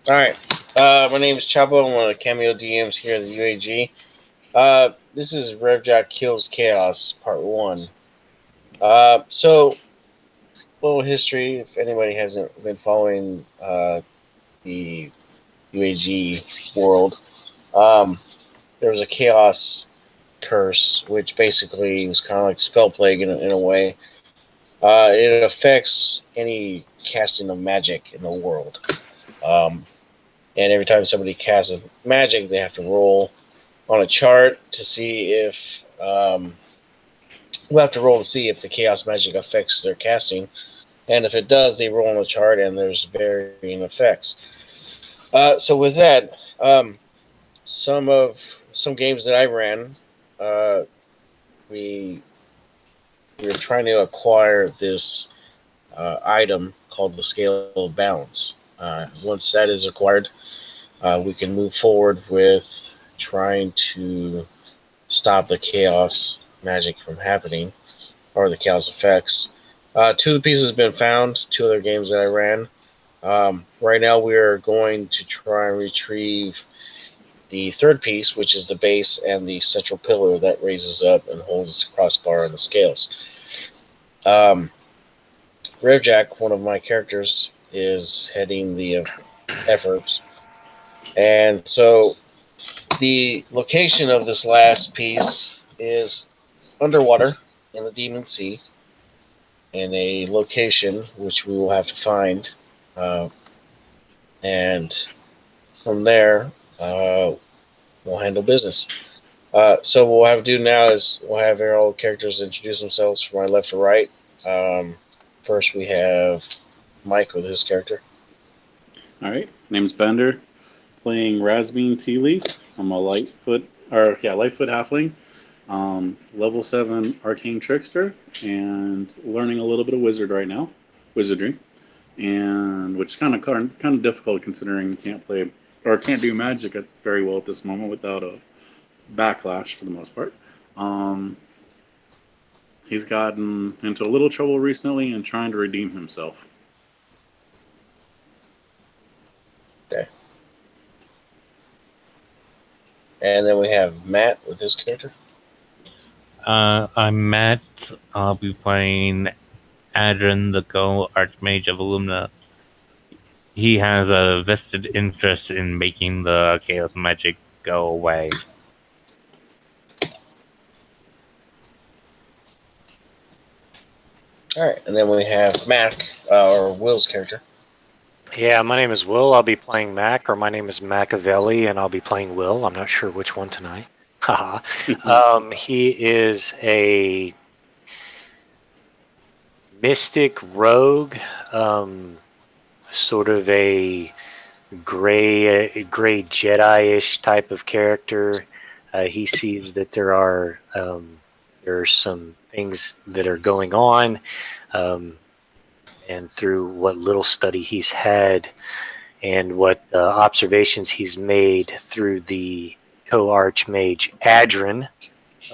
All right. My name is Chapo. I'm one of the cameo DMs here at the UAG. This is Revjak Kills Chaos, Part 1. So, little history, if anybody hasn't been following the UAG world. There was a chaos curse, which basically was kind of like spell plague in a way. It affects any casting of magic in the world. Um, and every time somebody casts a magic, they have to roll on a chart to see if we'll have to roll to see if the chaos magic affects their casting, and if it does, they roll on the chart, and there's varying effects. So with that, some games that I ran, uh, we we were trying to acquire this item called the Scale of Balance. Once that is acquired, we can move forward with trying to stop the chaos magic from happening or the chaos effects. Two of the pieces have been found. Two other games that I ran. Right now, we are going to try and retrieve the third piece, which is the base and the central pillar that raises up and holds the crossbar and the scales. Um, Revjak, one of my characters, is heading the efforts, and so the location of this last piece is underwater in the Demon Sea, in a location which we will have to find. Uh, and from there, we'll handle business. So what we'll have to do now is we'll have all characters introduce themselves from my left to right. First, we have Mike with his character. All right, name's Bender, playing Rasmine Tea Leaf. I'm a Lightfoot halfling, level 7 arcane trickster, and learning a little bit of wizardry, and which is kind of difficult considering you can't play or can't do magic very well at this moment without a backlash for the most part. Um, he's gotten into a little trouble recently and trying to redeem himself. Okay. And then we have Matt with his character. I'm Matt. I'll be playing Adrian, the Go Archmage of Illumina. He has a vested interest in making the chaos magic go away. All right, and then we have Mac, or Will's character. Yeah, my name is Will. I'll be playing Mac, or my name is Machiavelli, and I'll be playing Will. I'm not sure which one tonight. He is a mystic rogue, sort of a gray Jedi-ish type of character. He sees that there are some things that are going on, and through what little study he's had and what observations he's made through the co-archmage Adrin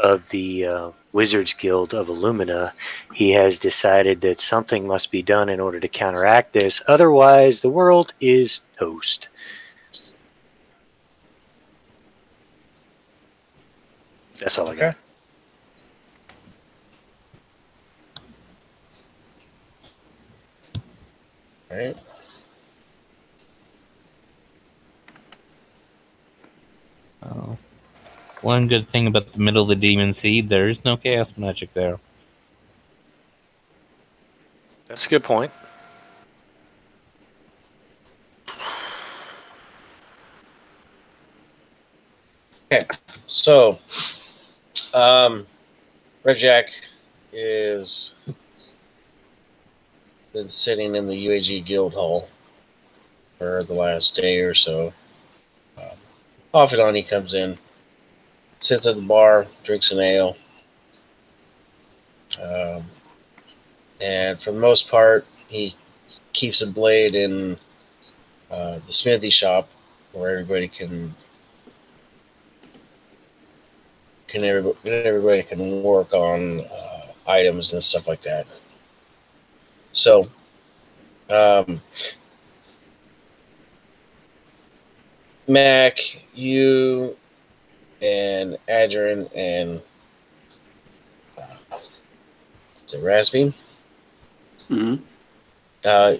of the Wizards Guild of Illumina, he has decided that something must be done in order to counteract this. Otherwise, the world is toast. That's all I got. All right. One good thing about the middle of the Demon Sea, there is no chaos magic there. That's a good point. Okay, so Revjak is been sitting in the UAG Guild Hall for the last day or so. Off and on, he comes in, sits at the bar, drinks an ale, and for the most part, he keeps a blade in the smithy shop where everybody can everybody can work on items and stuff like that. So, Mac, you and Adrian and is it Rasby? Hmm.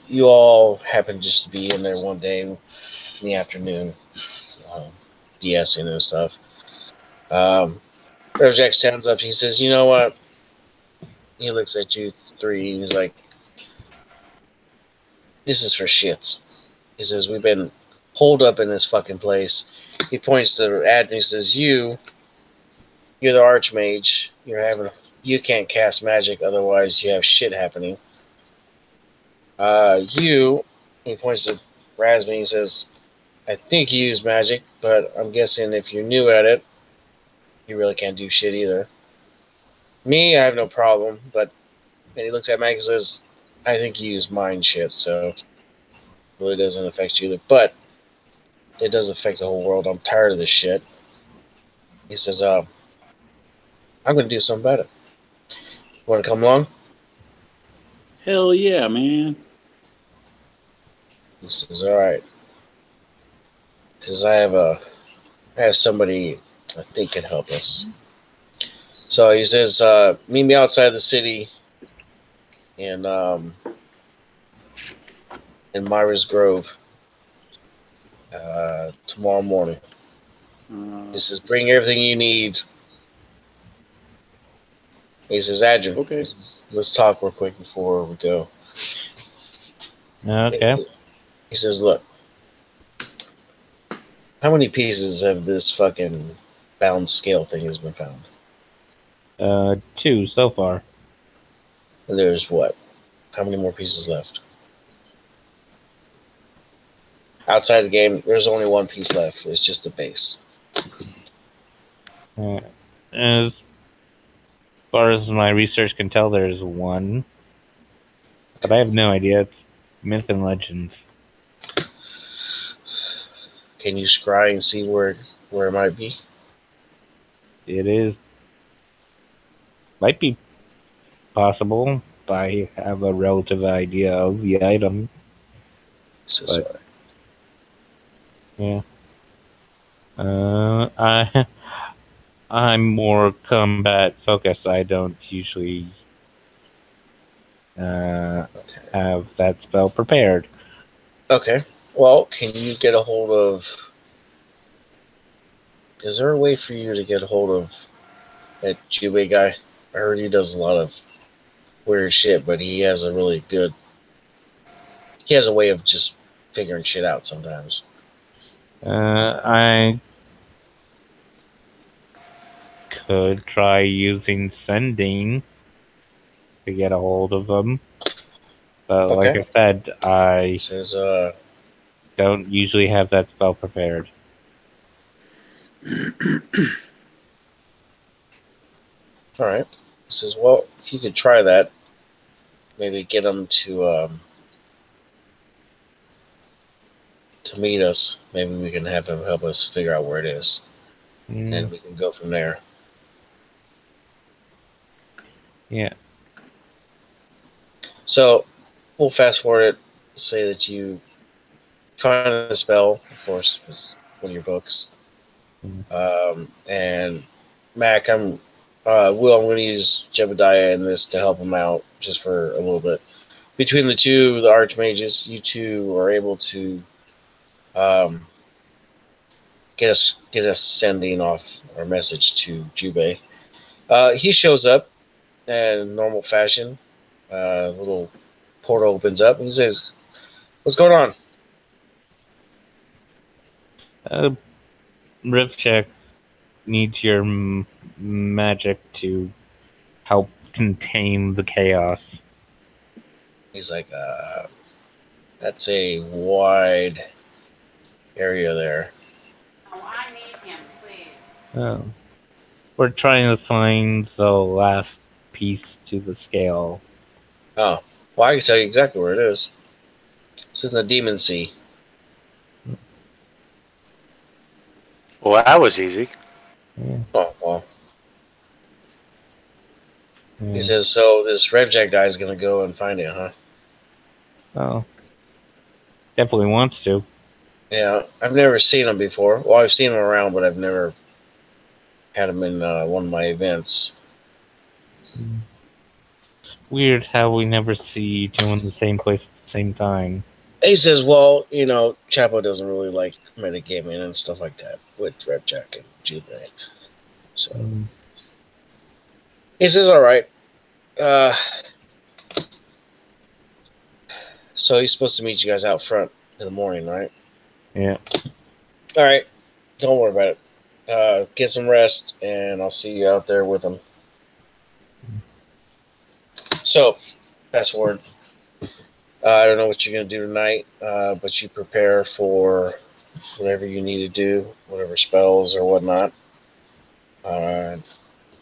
You all happen just to be in there one day in the afternoon, BSing and stuff. Revjak stands up. He says, "You know what?" He looks at you three. And he's like, "This is for shits." He says, "We've been holed up in this fucking place." He points to Adrian. He says, You're the Archmage. You can't cast magic, otherwise you have shit happening. You," he points to Rasmus. He says, "I think you use magic, but I'm guessing if you're new at it, you really can't do shit either. Me, I have no problem, but," and he looks at Mac and says, "I think you use mind shit, so it really doesn't affect you either. But it does affect the whole world. I'm tired of this shit." He says, "I'm going to do something about it. Want to come along?" Hell yeah, man. He says, "All right." He says, I have somebody I think can help us." So he says, "Meet me outside the city in Myra's Grove tomorrow morning." He says, "Bring everything you need." He says, "Adrian, Okay. let's talk real quick before we go." Okay. He says, "Look, how many pieces of this fucking bound scale thing has been found?" 2 so far. And there's what? How many more pieces left? Outside the game, there's only one piece left. It's just the base. As far as my research can tell, there's 1, but I have no idea. It's myth and legends. Can you scry and see where it might be? It is might be possible. I have a relative idea of the item. So But- sorry. Yeah. I I'm more combat focused. I don't usually Okay. have that spell prepared. Okay. Well, can you get a hold of? Is there a way for you to get a hold of that Jubei guy? I heard he does a lot of weird shit, but he has a really good. He has a way of just figuring shit out sometimes. I could try using sending to get a hold of them, but like Okay. I said, I Says, don't usually have that spell prepared. all right. Says, well, if you could try that, maybe get him to meet us. Maybe we can have him help us figure out where it is, and we can go from there. Yeah. So we'll fast forward it. Say that you find the spell, of course, it's one of your books. And Mac, Will, I'm going to use Jebediah in this to help him out just for a little bit. Between the two, the Archmages, you two are able to get us sending off our message to Jubei. He shows up in normal fashion. Little portal opens up and he says, "What's going on?" Revjak needs your magic to help contain the chaos. He's like, "That's a wide area there." Oh, I need him, please. Oh. We're trying to find the last piece to the scale. Oh, well, I can tell you exactly where it is. It's in the Demon Sea. Well, that was easy. Yeah. Oh, well. Yeah. He says, so this Revjak guy is going to go and find it, huh? Oh. Definitely wants to. Yeah, I've never seen him before. Well, I've seen him around, but I've never had him in one of my events. Weird how we never see two in the same place at the same time. He says, well, Chapo doesn't really like metagaming and stuff like that with Revjak and Jubei. So he says, all right. So he's supposed to meet you guys out front in the morning, right? Yeah. All right. Don't worry about it. Get some rest, and I'll see you out there with him. So, fast forward. I don't know what you're going to do tonight, but you prepare for whatever you need to do, whatever spells or whatnot.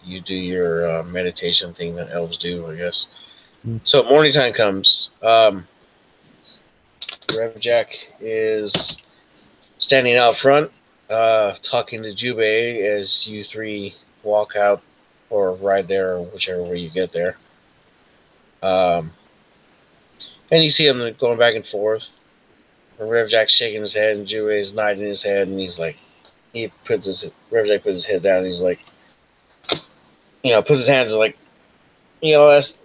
You do your meditation thing that elves do, I guess. So morning time comes. Revjak is standing out front, talking to Jubei as you three walk out or ride there, or whichever way you get there. And you see him going back and forth. Revjak's shaking his head, and Jubei's nodding his head, and he's like, Revjak puts his head down, and he's like, puts his hands like, that's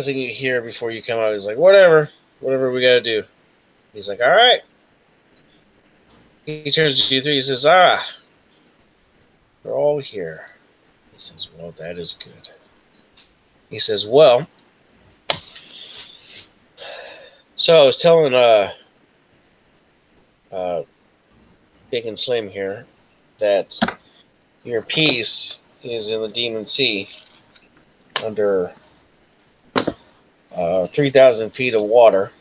thing you hear before you come out. He's like, whatever we gotta do. He's like, all right. He turns to you three. He says, we're all here. He says, well, that is good. He says, well, so I was telling Big and Slim here that your piece is in the Demon Sea under 3,000 feet of water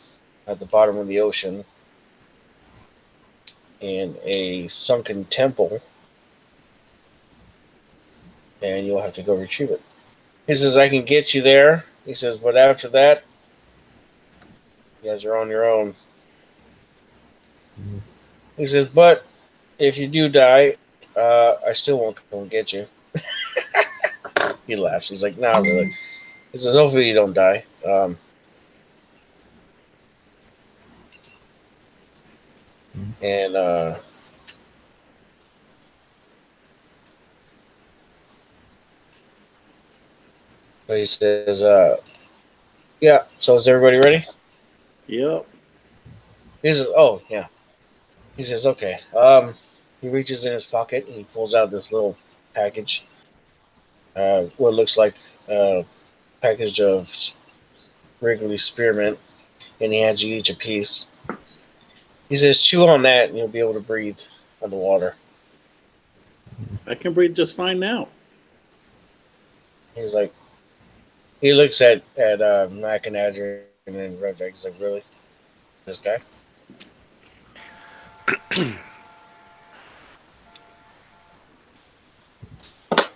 at the bottom of the ocean in a sunken temple, and you'll have to go retrieve it. He says, I can get you there. He says, but after that, you guys are on your own. He says, but if you do die, I still won't come and get you. He laughs. He's like, nah, really. He says, hopefully you don't die. But he says, yeah, so is everybody ready? Yep. He says, oh, yeah. He says, okay. He reaches in his pocket and he pulls out this little package. What looks like a package of Wrigley spearmint, and he hands you each a piece. He says, chew on that and you'll be able to breathe underwater. I can breathe just fine now. He's like, he looks at Mac and Adrian and then Revjak. He's like, really? This guy?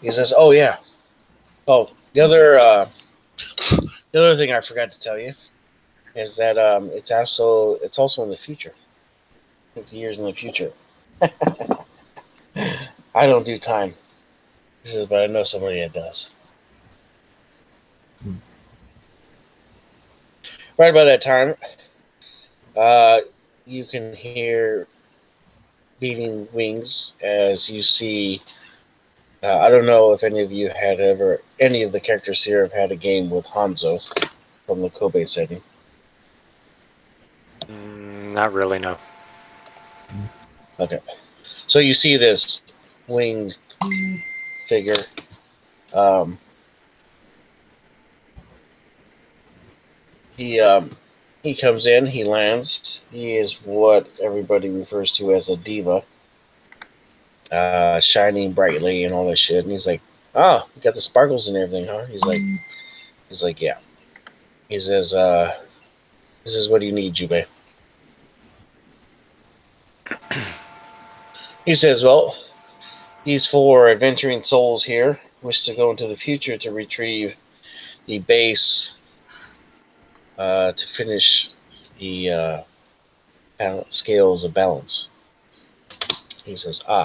He says, oh, yeah. Oh, the other thing I forgot to tell you is that it's also in the future. 50 years in the future. I don't do time. He says, but I know somebody that does. Right about that time, you can hear beating wings as you see. I don't know if any of the characters here have had a game with Hanzo from the Kobe setting. Not really, no. Okay. So you see this winged figure. He comes in, he lands. He is what everybody refers to as a diva. Shining brightly and all that shit. And he's like, oh, you got the sparkles and everything, huh? He's like, yeah. He says, what do you need, Jubei? He says, well, these 4 adventuring souls here wish to go into the future to retrieve the base to finish the scales of balance. He says, He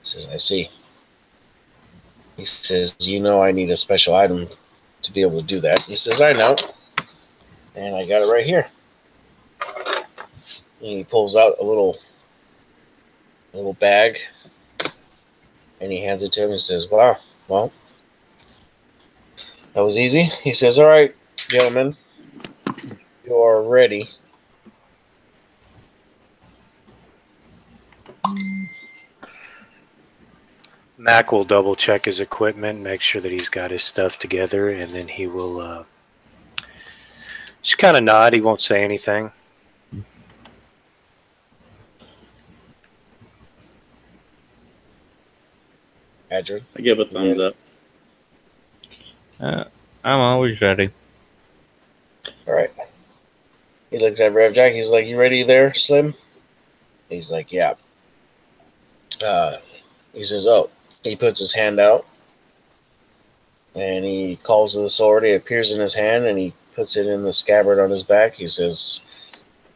says, I see. He says, I need a special item to be able to do that. He says, I know. And I got it right here. He pulls out a little bag, and he hands it to him. He says, "Wow, well, that was easy." He says, "All right, gentlemen, you are ready." Mac will double check his equipment, make sure that he's got his stuff together, and then he will just kind of nod. He won't say anything. Adrian, I give a you thumbs ready? up. I'm always ready. All right. He looks at Revjak. He's like, "You ready there, Slim?" He's like, "Yeah." He says, "Oh." He puts his hand out, and he calls to the sword. It appears in his hand, and he puts it in the scabbard on his back. He says,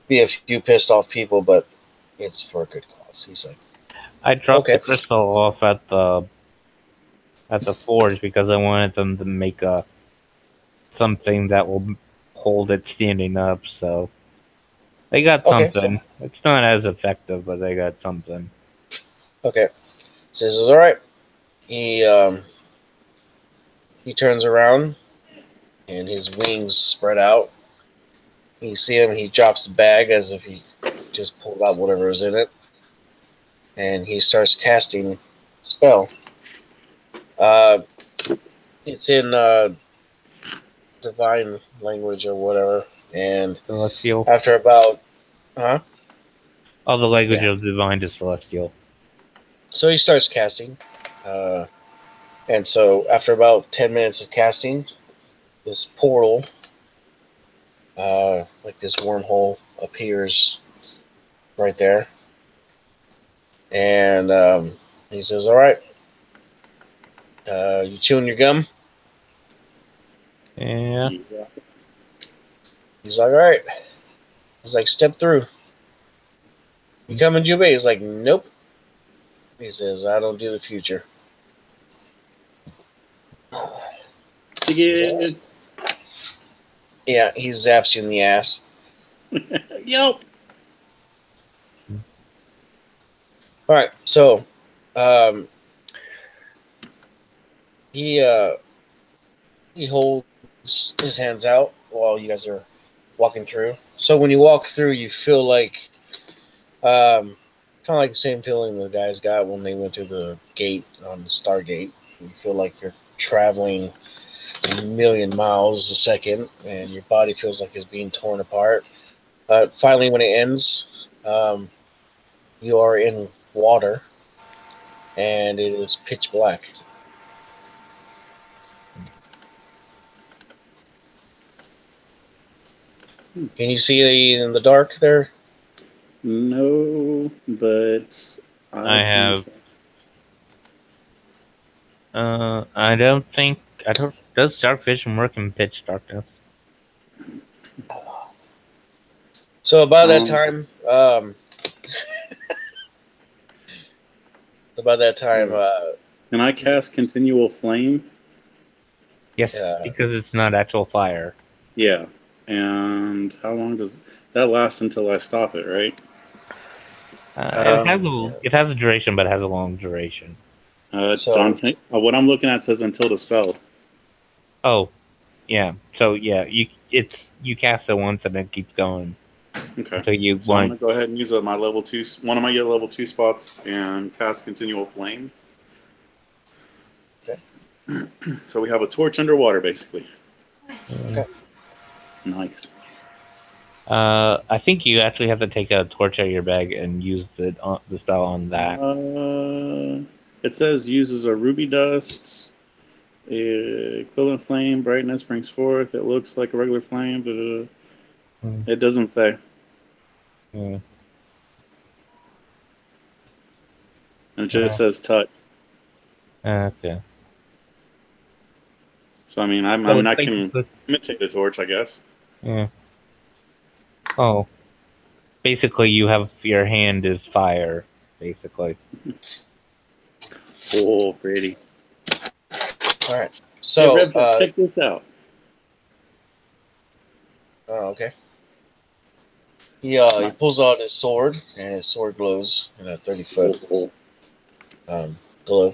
"Be a few pissed off people, but it's for a good cause." He's like, I dropped "Okay, the crystal off at the forge because I wanted them to make something that will hold it standing up. So they got okay, so something. It's not as effective, but they got something. okay." Says, "All right." He turns around, and his wings spread out. You see him. He drops the bag as if he just pulled out whatever was in it, and he starts casting spell. Uh, it's in divine language or whatever. And Celestial. after about, huh? All the language Yeah. of divine is celestial. So he starts casting. Uh, and so after about 10 minutes of casting, this portal, like this wormhole, appears right there. And he says, "All right, you chewing your gum?" Yeah. Yeah. He's like, "All right." He's like, "Step through. You coming, Jube?" He's like, "Nope." He says, "I don't do the future." Ticket. Yeah, he zaps you in the ass. Yelp. All right, so um, he he holds his hands out while you guys are walking through. So when you walk through, you feel like kind of like the same feeling the guys got when they went through the gate on the Stargate. You feel like you're traveling a million miles a second, and your body feels like it's being torn apart. Finally, when it ends, you are in water, and it is pitch black. Can you see in the dark there? No, but I I can. have. I don't think. I don't. Does dark vision work in pitch darkness? So Um, about that time, can I cast continual flame? Yes, uh, because it's not actual fire. Yeah. And how long does that last until I stop it? Right. It has a duration, but it has a long duration. so John, what I'm looking at says until dispelled. Oh, yeah. So yeah, you cast it once and it keeps going Okay. until you So I'm gonna want. go ahead and use my level 2, one of my level 2 spots, and cast continual flame. okay, So we have a torch underwater, basically. okay. Nice. I think you actually have to take a torch out of your bag and use the spell on that. It says uses a ruby dust. Equivalent flame brightness brings forth. It looks like a regular flame, but it doesn't say. Mm. And it just says touch. Okay. So I mean, I'm So not it's can basically, imitate the torch, I guess. yeah. Oh, basically, you have your hand is fire. Basically. Oh, pretty. All right. Hey, So, Revjak, check this out. oh, okay. He pulls out his sword, and his sword glows in a 30-foot Cool. glow.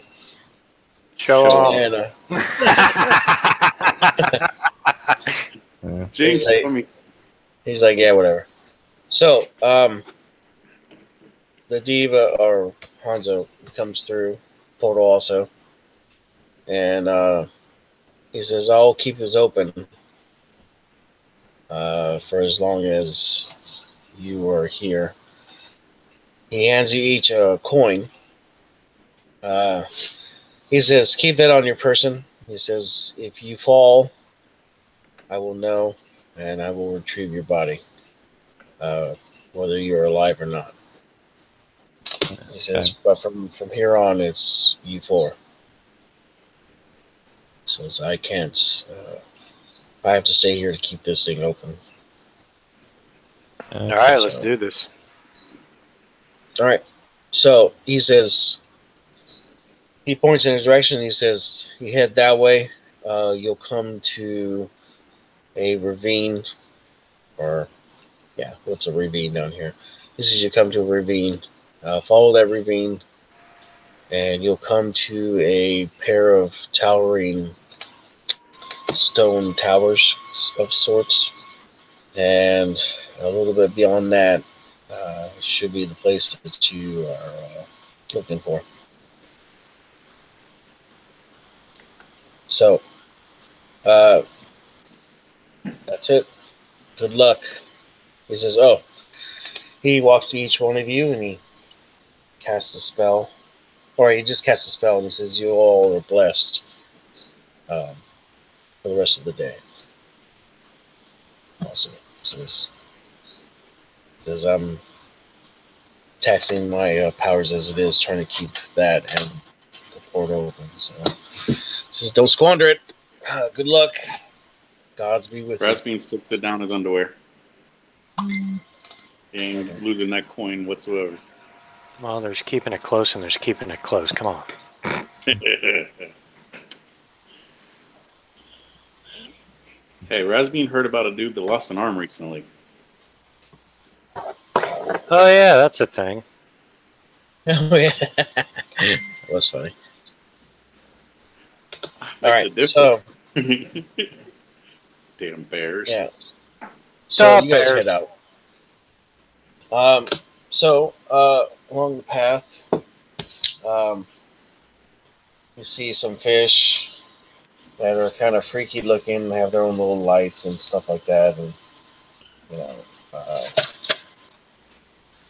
Show Show off. And Jinx, Hey. for me. he's like, yeah, whatever. So, the diva or Hanzo comes through portal also, and he says, "I'll keep this open for as long as you are here." He hands you each a coin. Uh, he says, "Keep that on your person." He says, "If you fall, I will know, and I will retrieve your body, uh, whether you're alive or not." He says, "But from here on, it's you four." Says, "I can't. I have to stay here to keep this thing open." All right, let's do this. All right. So he says, he points in his direction. He says, "You head that way. You'll come to a ravine, or yeah, what's a ravine down here?" He says, "You come to a ravine. Follow that ravine, and you'll come to a pair of towering stone towers of sorts, and a little bit beyond that should be the place that you are looking for." So, uh, that's it. Good luck. He says, "Oh," he walks to each one of you and he casts a spell. Or he just casts a spell and he says, "You all are blessed um, for the rest of the day." Also, says, "I'm taxing my powers as it is, trying to keep that and the port open." So, he says, "Don't squander it. Good luck. Gods be with you." Rasputin sticks it down his underwear. He ain't losing that coin whatsoever. Well, there's keeping it close and there's keeping it close. Come on. Hey, Rasputin heard about a dude that lost an arm recently. Oh, yeah, that's a thing. Oh, yeah. That was funny. All right, so damn bears. yeah, so you guys bears. head out. So along the path, you see some fish that are kind of freaky looking. They have their own little lights and stuff like that, and you know, uh,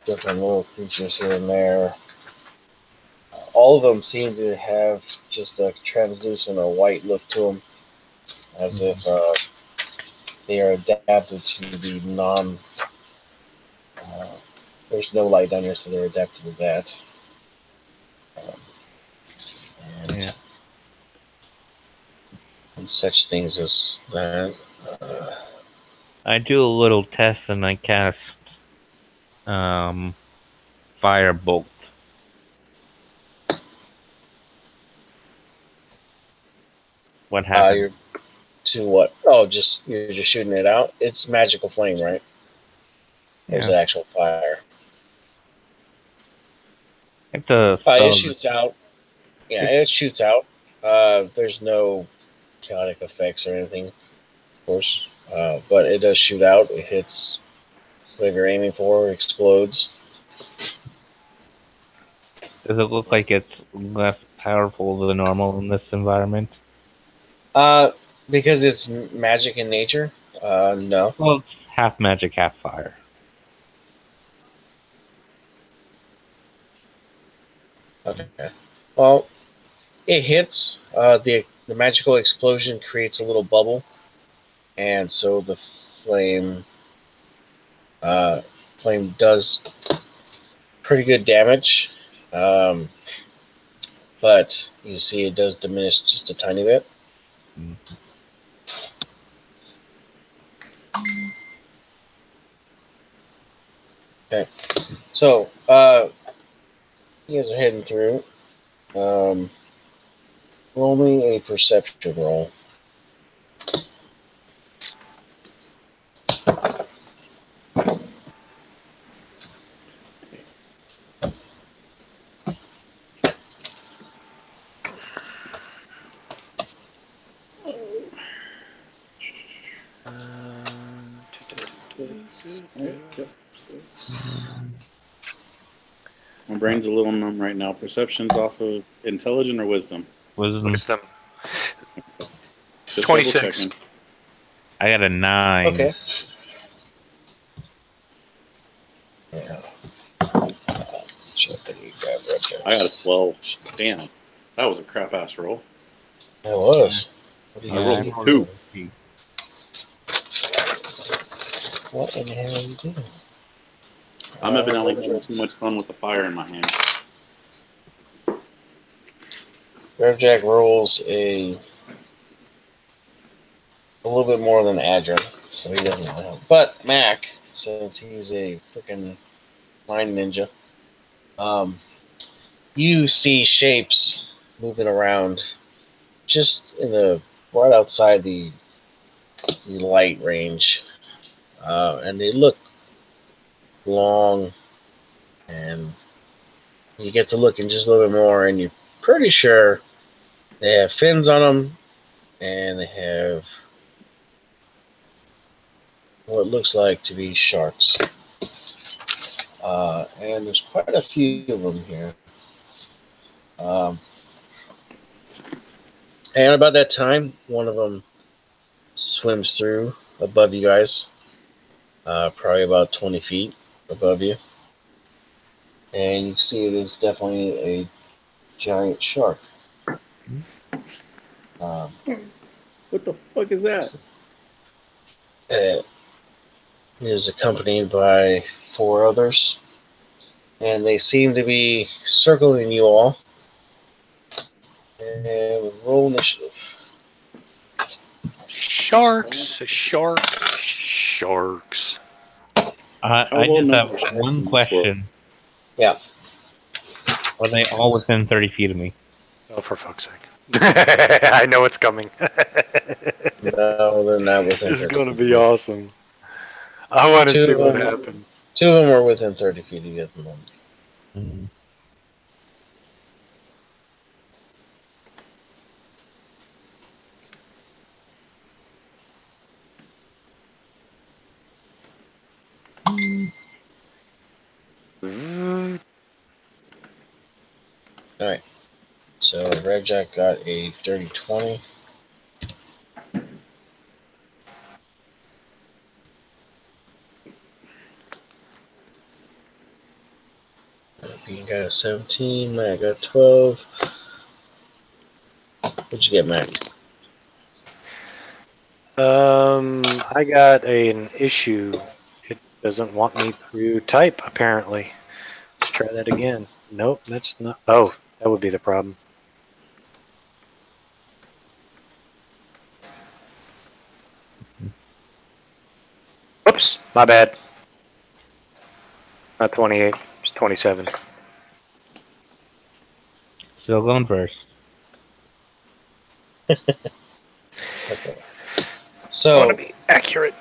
different little creatures here and there. All of them seem to have just a translucent or white look to them, as if they are adapted to the non. There's no light down here, so they're adapted to that. And, and such things as that. I do a little test and I cast Firebolt. What happens? You're to what? Oh, you're just shooting it out. It's magical flame, right? There's Yeah. actual fire. It's a It spell. shoots out. Yeah, it shoots out. There's no chaotic effects or anything, of course. But it does shoot out. It hits whatever you're aiming for. It explodes. Does it look like it's less powerful than normal in this environment? Because it's magic in nature. No. Well, it's half magic, half fire. Okay. Well, it hits. The magical explosion creates a little bubble, and so the flame flame does pretty good damage. But you see, it does diminish just a tiny bit. Okay, so you guys are heading through. Roll me a perception roll. My brain's a little numb right now. Perception's off of intelligent or wisdom? Wisdom. Wisdom. Just 26. double checking. I got a 9. Okay. Yeah. Shit, I need to grab Revjak. I got a 12. Damn. That was a crap ass roll. It was. What do I you rolled do? a 2. What in the hell are you doing? I'm evidently having too much fun with the fire in my hand. Revjak rolls a little bit more than Adrian, so he doesn't really help. But Mac, since he's a freaking mind ninja, you see shapes moving around just in the right outside the light range, and they look long, and you get to look in just a little bit more, and you're pretty sure they have fins on them, and they have what looks like to be sharks. And there's quite a few of them here. And about that time, one of them swims through above you guys, probably about 20 feet above you. And you see it is definitely a giant shark. What the fuck is that? It is accompanied by 4 others, and they seem to be circling you all. And roll initiative. Sharks. Sharks. Sharks. I well just known have are sharks one in this question. Yeah. Are they all within 30 feet of me? Oh, for fuck's sake. I know it's coming. No, they're not within This is 30 going to feet. be awesome. I want to Two see of what them- happens. 2 of them are within 30 feet of you at the moment. Mhm. All right. So Revjak got a dirty 20. Bean got a 17. Matt got 12. What'd you get, Matt? I got an issue. It doesn't want me to type, apparently. Let's try that again. Nope, that's not. Oh, that would be the problem. Whoops, my bad. Not 28, it's 27. Still going first. Okay. I So want to be accurate.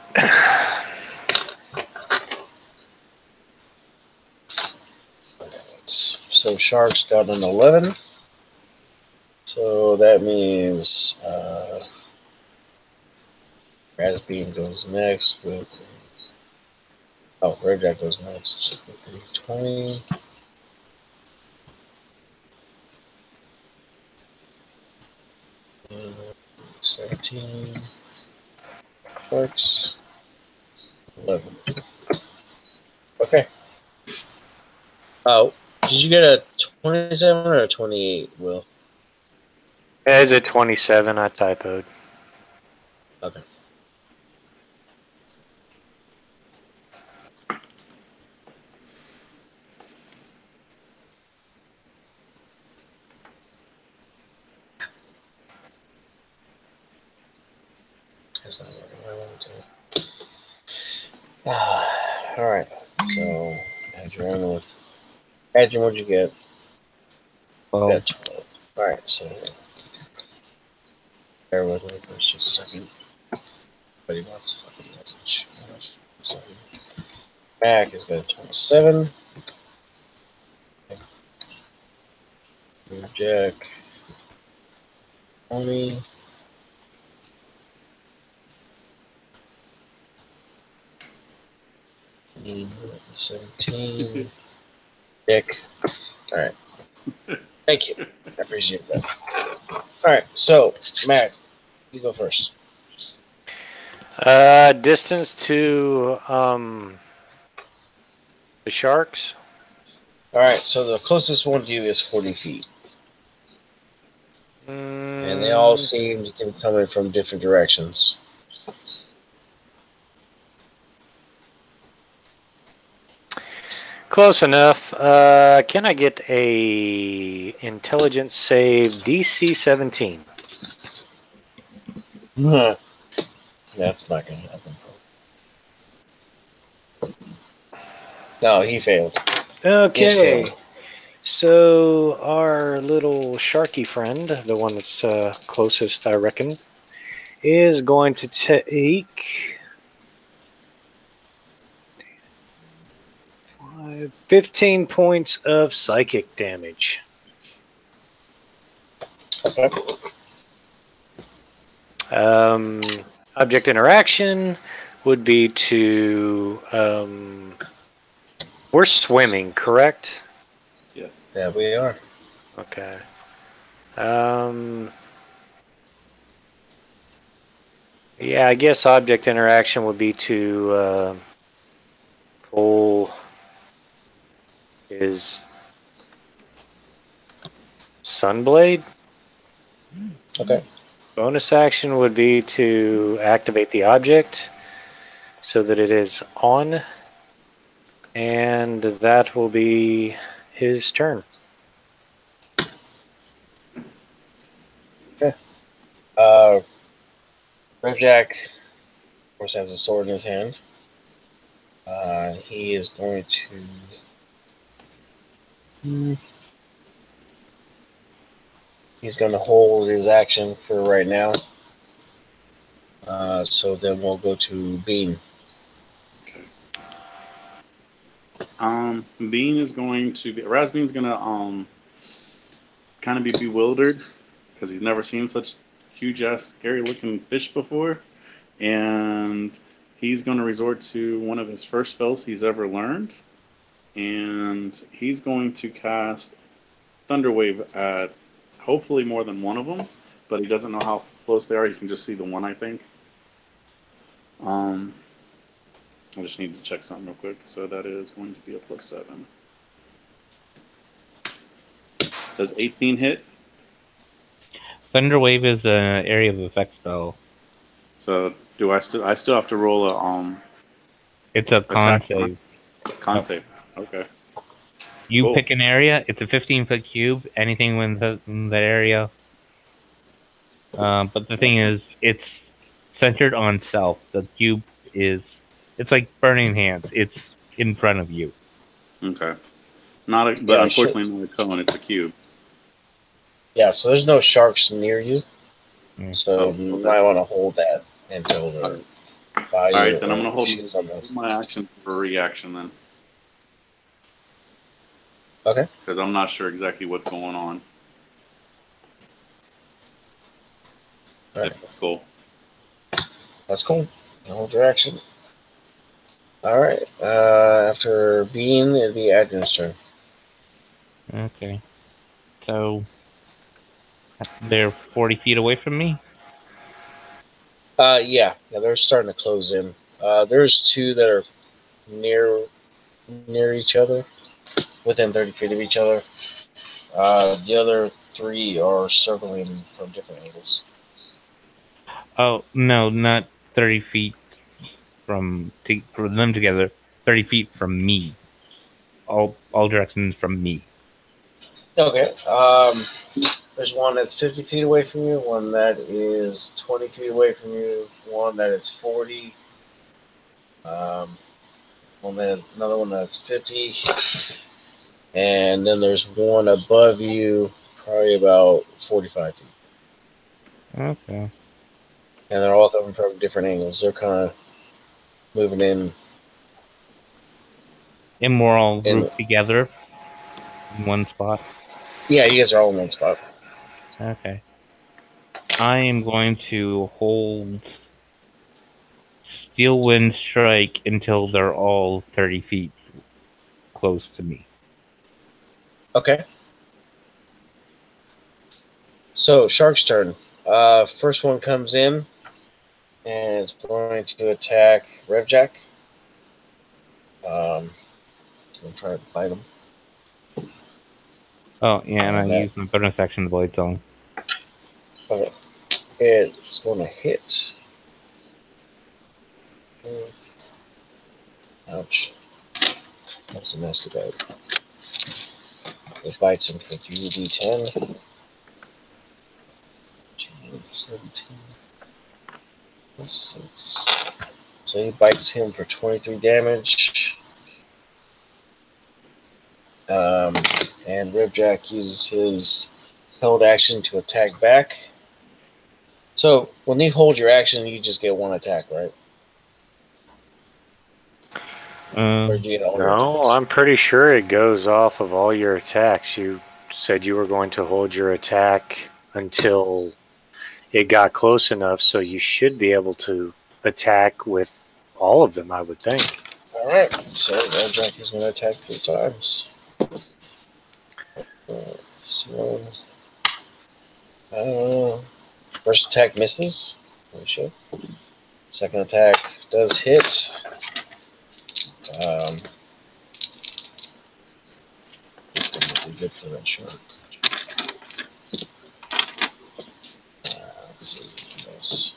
so Sharks got an 11. So that means Razbean goes next with. Oh, Revjak goes next with a 20. Uh, 17. Sharks. 11. Okay. Oh, did you get a 27 or a 28, Will? It's a 27, I typoed. Okay. That's not what I wanted to. All right. So, Adrian, what'd you get? Well, Got 12. All right. So, bear with me for just a second. But he wants a fucking message. So, Mac has got a 27. Jack. 20. 17. Dick. All right. Thank you. I appreciate that. All right. So, Matt, you go first. Distance to the sharks. All right. So the closest one to you is 40 feet, and they all seem to be coming from different directions. Close enough. Can I get a intelligence save DC 17? That's not going to happen. No, he failed. Okay. So our little sharky friend, the one that's closest, I reckon, is going to take 15 points of psychic damage. Okay. Object interaction would be to we're swimming, correct? Yes. Yeah, we are. Okay. Yeah, I guess object interaction would be to pull his Sunblade. Okay. Bonus action would be to activate the object so that it is on, and that will be his turn. Okay. Revjak, of course, has a sword in his hand. He is going to. He's going to hold his action for right now. So then we'll go to Bean. Okay. Bean is going to be Razbean's gonna kind of be bewildered because he's never seen such huge ass scary looking fish before, and he's going to resort to one of his first spells he's ever learned, and he's going to cast Thunderwave at hopefully more than one of them, but he doesn't know how close they are. You can just see the one, I think. I just need to check something real quick. So that is going to be a +7. Does 18 hit? Thunderwave is an area of effect spell. So do I still have to roll a It's a con attack save. con save? Okay. You Cool. pick an area. It's a 15-foot cube. Anything in that area. But the thing is, it's centered on self. The cube is. It's like burning hands. It's in front of you. Okay. But unfortunately not a cone. It's a cube. Yeah, so there's no sharks near you. Mm. So you might want to hold that until the All right, then I'm gonna hold my action for a reaction then. Okay. Because I'm not sure exactly what's going on. All right. That's cool. That's cool. Hold your action. All right. After Bean, it'll be Adrian's turn. Okay. So they're 40 feet away from me. Yeah, they're starting to close in. There's two that are near each other, within 30 feet of each other. The other three are circling from different angles. Oh no, not 30 feet for them together. 30 feet from me. All directions from me. Okay. There's one that's 50 feet away from you, one that is 20 feet away from you, one that is 40. Another one that's 50. And then there's one above you, probably about 45 feet. Okay. And they're all coming from different angles. They're kind of moving in. And we're all grouped together in one spot. Yeah, you guys are all in one spot. Okay. I am going to hold Steel Wind Strike until they're all 30 feet close to me. Okay. So, Shark's turn. First one comes in and is going to attack Revjak. I'm going to try to bite him. Oh, yeah, and I use my bonus action to Blade Zone. Okay. It's going to hit. Ouch. That's a nasty bite. It bites him for 3d10. 17. Plus 6. So he bites him for 23 damage. And Revjak uses his held action to attack back. So when you hold your action, you just get one attack, right? Or do you get all your No, attacks? I'm pretty sure it goes off of all your attacks. You said you were going to hold your attack until it got close enough, so you should be able to attack with all of them, I would think. All right. So Revjak is going to attack 3 times. So, first attack misses. Holy shit. Second attack does hit. This thing would be good for that shark. Let's see what else.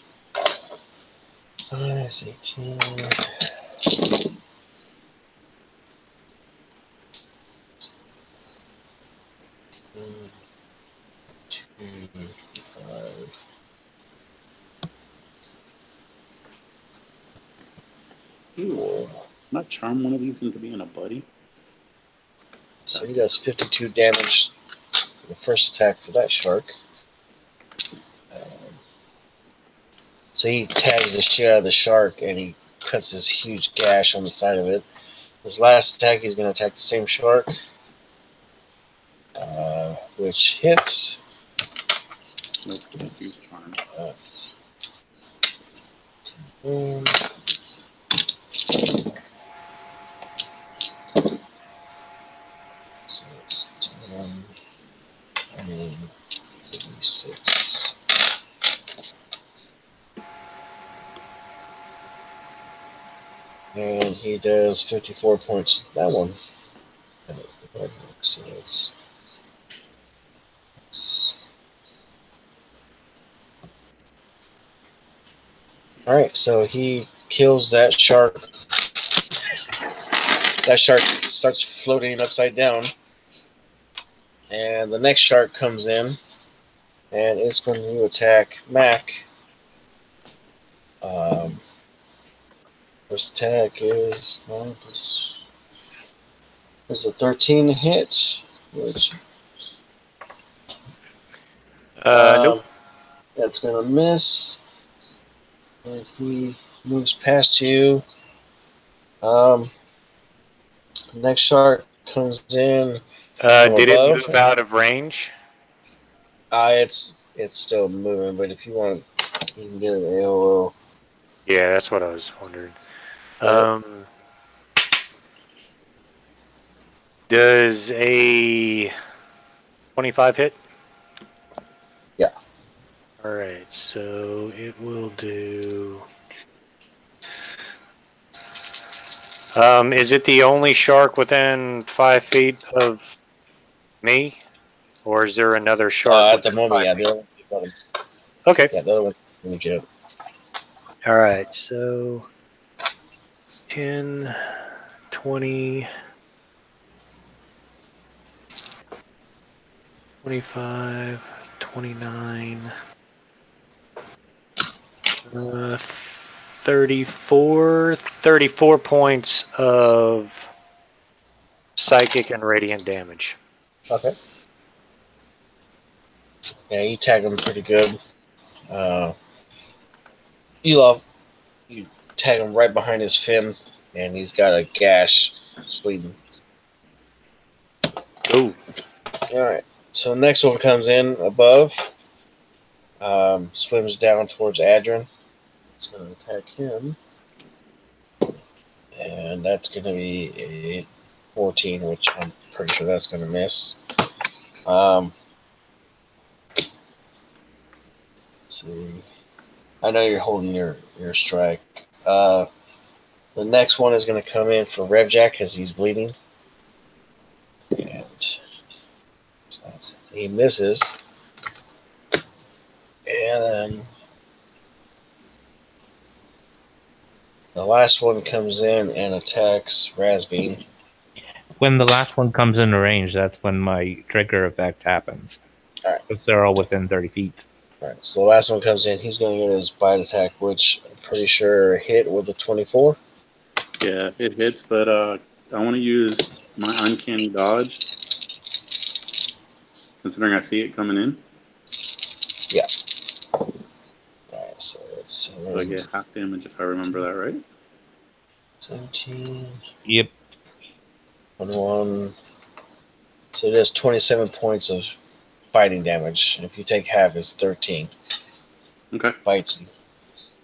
18. 2, 5. Ooh. Not charm one of these into being a buddy. So he does 52 damage for the first attack for that shark. So he tags the shit out of the shark and he cuts this huge gash on the side of it. His last attack, he's going to attack the same shark, which hits. Nope, can't use charm. So it's 10, 56. And he does 54 points. That one. So it's all right. So he kills that shark. That shark starts floating upside down, and the next shark comes in, and it's going to attack Mac. First attack is a 13 hit, which Nope. that's going to miss. And he moves past you. Next shark comes in. Did it above. move out of range? It's still moving, but if you want, you can get an AOO. Yeah, that's what I was wondering. Does a 25 hit? Yeah. All right, so it will do. Is it the only shark within 5 feet of me, or is there another shark? At the moment, yeah, the other one. Okay. Yeah, the other one. Good. All right, so 10, 20, 25, 29, 34 points of psychic and radiant damage. Okay. Yeah, you tag him pretty good. You tag him right behind his fin, and he's got a gash. It's bleeding. Ooh. All right. So the next one comes in above. Swims down towards Adrian. It's going to attack him. And that's going to be a 14, which I'm pretty sure that's going to miss. Let's see. I know you're holding your strike. The next one is going to come in for Revjak because he's bleeding. And he misses. And then the last one comes in and attacks Razbean. When the last one comes into range, that's when my trigger effect happens. Alright. If they're all within 30 feet. Alright, so the last one comes in. He's going to get his bite attack, which I'm pretty sure hit with a 24. Yeah, it hits, but I want to use my uncanny dodge, considering I see it coming in. Yeah. Alright, so it's So I get half damage if I remember that right. 17. Yep. 21. So it does 27 points of fighting damage. If you take half, it's 13. Okay. Bites you.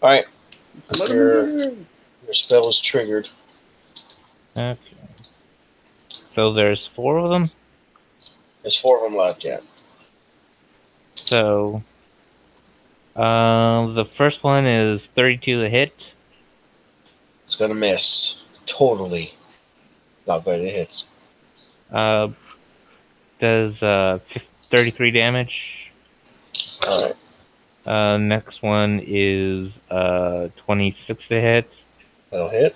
Alright. Your spell is triggered. Okay. So there's 4 of them? There's 4 of them left yet. So, the first one is 32 to hit. It's going to miss. Totally. Not good. It hits. Does 33 damage. Alright. Next one is 26 to hit. That'll hit.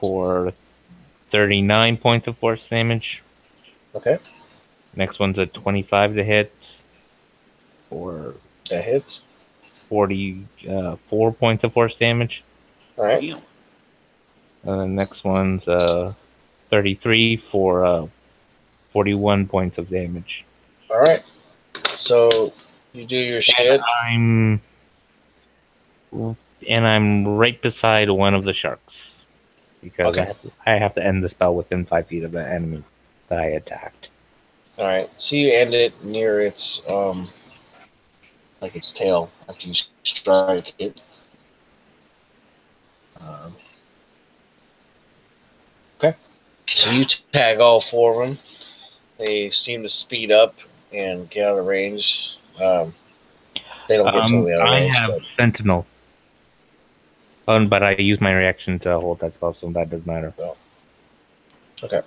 For 39 points of force damage. Okay. Next one's a 25 to hit. For That hits. 44 points of force damage. Alright. The next one's 33 for 41 points of damage. Alright. So you do your shit. And I'm right beside one of the sharks. Because Okay. I have to end the spell within 5 feet of the enemy that I attacked. Alright. So you end it near its like its tail after you strike it. Okay. So you tag all 4 of them. They seem to speed up and get out of range. They don't get totally out of range. I have Sentinel. But I use my reaction to hold that spell, so that doesn't matter. Okay.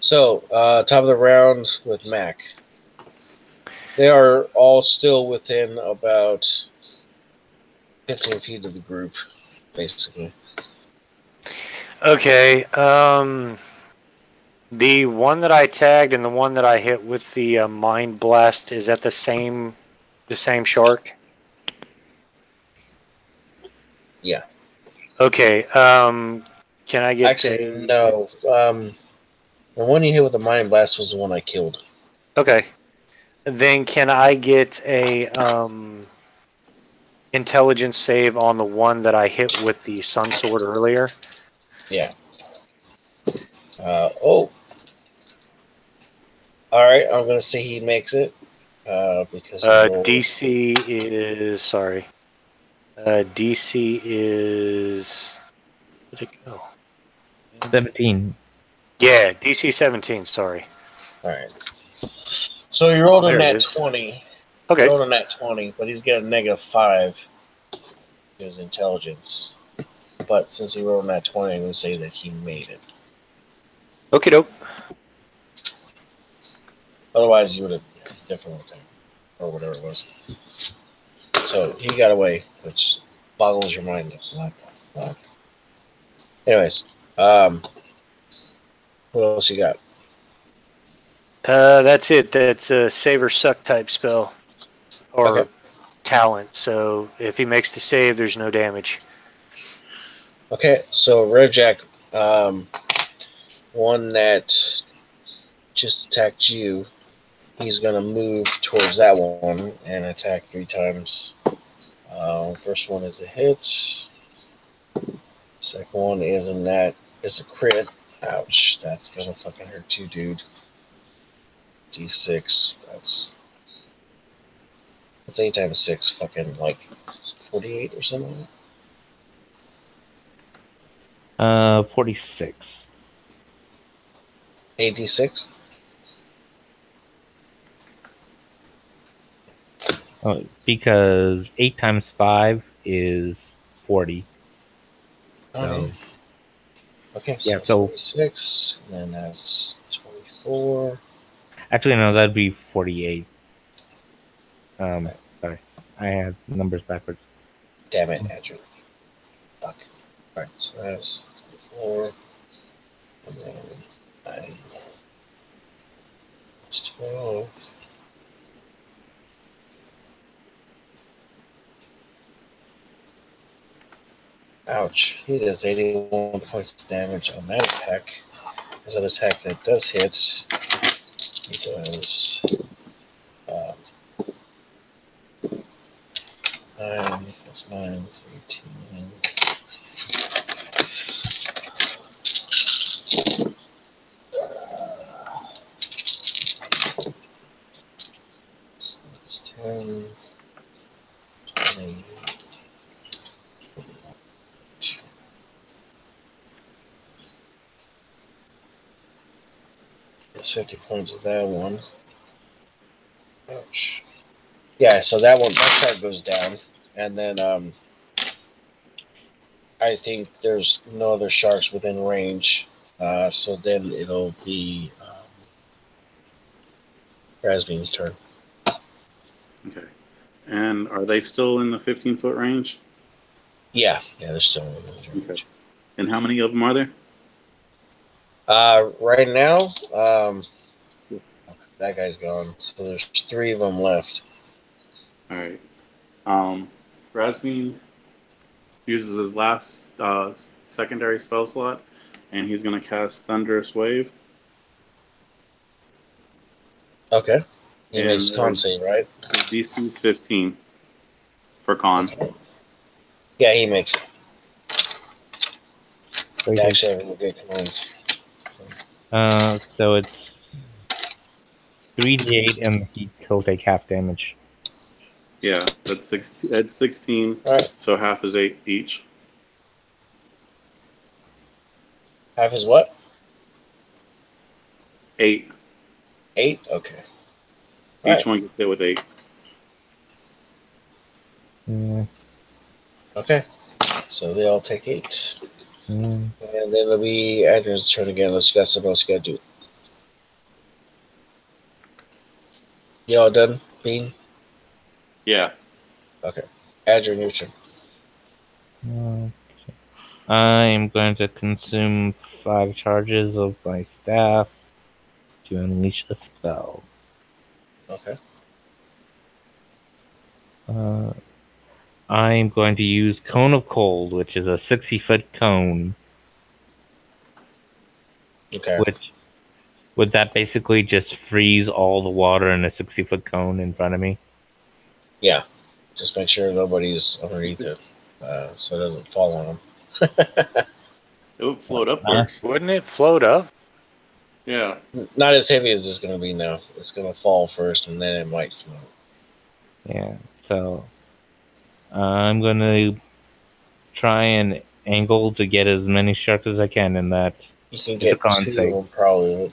So, top of the round with Mac. They are all still within about 15 feet of the group, basically. Okay. The one that I tagged and the one that I hit with the mind blast, is that the same shark? Yeah. Okay. Can I get Actually, no. The one you hit with the mind blast was the one I killed. Okay. Then can I get a intelligence save on the one that I hit with the sun sword earlier? Yeah. Oh. All right. I'm gonna say he makes it. Because DC is DC is. Where'd it go? 17. Yeah, DC 17. Sorry. All right. So you rolled a there it nat is. 20. Okay. You rolled a nat 20, but he's got a -5 in his intelligence. But since he rolled a nat 20, I'm gonna say that he made it. Okie doke. Otherwise, you would have definitely taken or whatever it was. So he got away, which boggles your mind. What the fuck? Anyways, what else you got? That's it. That's a save or suck type spell or Okay. talent. So if he makes the save, there's no damage. Okay, so Revjak, one that just attacked you, he's gonna move towards that one and attack 3 times. First one is a hit. Second one is a crit. Ouch, that's gonna fucking hurt too, dude. D6. That's 8 times 6. Fucking like 48 or something. 46. 86. Oh, because 8 times 5 is 40. Okay. Okay, Yeah, so so 46, and then that's 24. actually no, that'd be 48. Sorry, I had numbers backwards. Damn it, Andrew. Fuck. Alright, so that's 24, and then 9. It's 12. Ouch. He does 81 points of damage on that attack. As an attack that does hit, he does 9 plus 9 is 18. So it's 10, 20. It's 50 points of that one. Ouch. Yeah, so that shark goes down, and then I think there's no other sharks within range. So then it'll be Rasmeen's turn. Okay. And are they still in the 15-foot range? Yeah, they're still in range. Okay. And how many of them are there? Right now, that guy's gone. So there's 3 of them left. All right. Rasmeen uses his last secondary spell slot, and he's going to cast Thunderous Wave. Okay. He And makes con save, right? DC 15 for con. Okay. Yeah, he makes it. Very They good. actually have really good commands. So it's 3d8, and he'll take half damage. Yeah, that's 16. That's 16. All right. So half is 8 each. Half is what? 8. 8? Okay. Each one gets hit with 8. Yeah. Okay. So they all take 8. Yeah. And then it'll be Andrew's turn again. Let's get something else you gotta do. You all done, Bean? Yeah. Okay. Andrew, your turn. Okay. I'm going to consume 5 charges of my staff to unleash a spell. Okay. I'm going to use Cone of Cold, which is a 60-foot cone. Okay. Which would that basically just freeze all the water in a 60-foot cone in front of me? Yeah. Just make sure nobody's underneath it, so it doesn't fall on them. It would float upwards. Wouldn't it float up? Yeah. Not as heavy as it's going to be now. It's going to fall first, and then it might float. Yeah, so I'm going to try and angle to get as many sharks as I can in that. You can It's a get con 2 of save. them probably.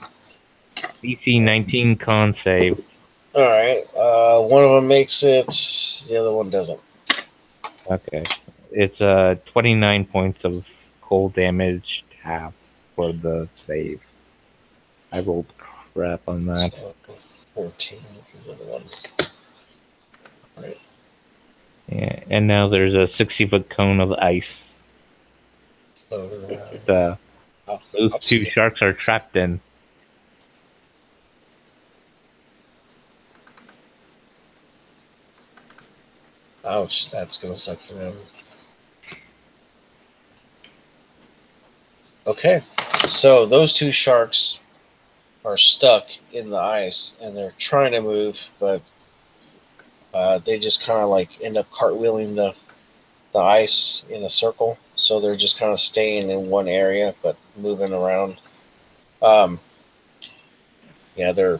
DC 19 con save. All right. One of them makes it. The other one doesn't. Okay. It's 29 points of cold damage, half for the save. I rolled crap on that. So 14 for the other one. All right. Yeah, and now there's a 60-foot cone of ice. Those 2 sharks are trapped in. Ouch, that's going to suck for them. Okay, so those 2 sharks are stuck in the ice, and they're trying to move, but they just kind of like end up cartwheeling the ice in a circle. So they're just kind of staying in one area, but moving around. Yeah, they're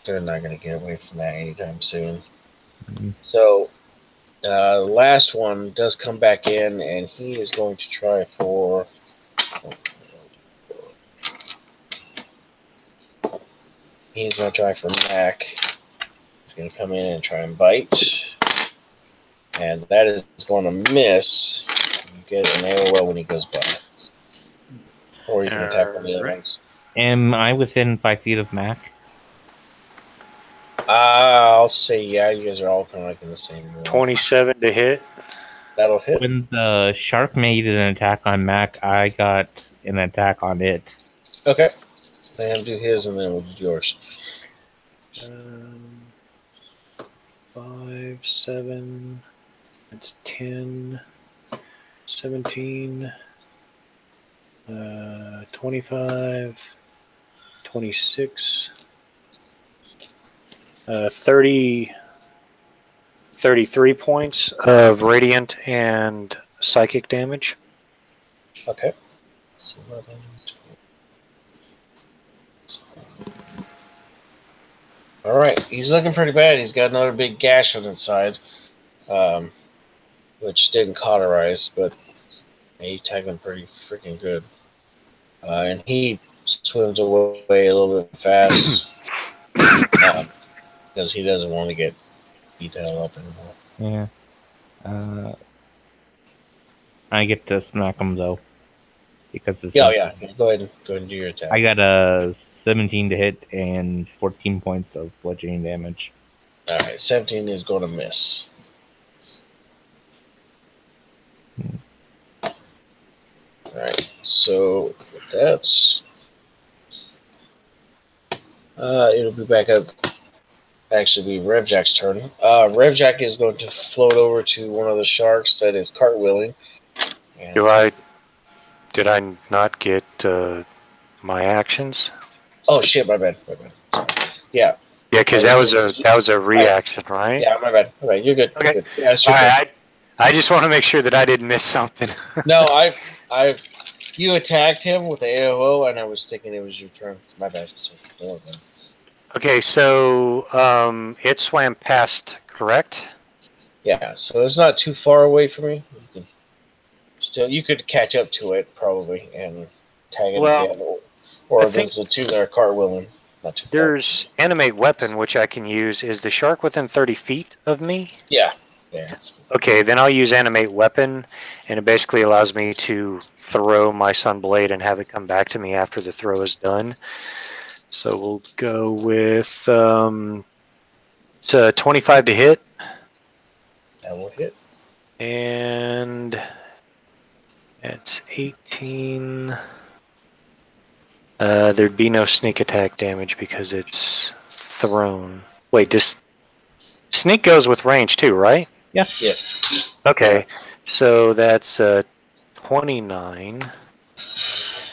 not going to get away from that anytime soon. Mm-hmm. So the last one does come back in, and he is going to try for He's going to try for Mac. He's going to come in and try and bite. And that is going to miss. You get an AOL when he goes by. Or you can attack one of the other ones. Am I within 5 feet of Mac? I'll say yeah. You guys are all kind of like in the same room. 27 to hit. That'll hit. When the shark made an attack on Mac, I got an attack on it. Okay. Let him do his and then we'll do yours. 5, 7, that's 10, 17, 25, 26, 33 points of radiant and psychic damage. Okay. So 11, 12. All right. He's looking pretty bad. He's got another big gash on his side, which didn't cauterize, but he tagged him pretty freaking good. And he swims away a little bit fast because he doesn't want to get detailed up anymore. Yeah. I get to smack him though, because it's Yeah. Go ahead and do your attack. I got a 17 to hit and 14 points of bludgeoning damage. All right, 17 is going to miss. All right, so that's it'll be back up. Actually, be Revjak's turn. Revjak is going to float over to one of the sharks that is cartwheeling. And Did I not get my actions? oh shit, my bad. Yeah. Yeah, because that was a reaction, right? Yeah, my bad. You're good. Okay. You're good. Yeah, All right. I just want to make sure that I didn't miss something. No, you attacked him with the AOO, and I was thinking it was your turn. My bad. So, Okay, so it swam past, correct? yeah, so it's not too far away from you. You could catch up to it probably and tag it again. Or there's the two that are cartwheeling. Not too far. There's animate weapon, which I can use. Is the shark within 30 feet of me? Yeah. Okay, then I'll use animate weapon, and it basically allows me to throw my sunblade and have it come back to me after the throw is done. So we'll go with it's a 25 to hit. That will hit. And it's 18. There'd be no sneak attack damage because it's thrown. Wait, sneak goes with range too, right? Yeah. Yes. Okay, so that's 29,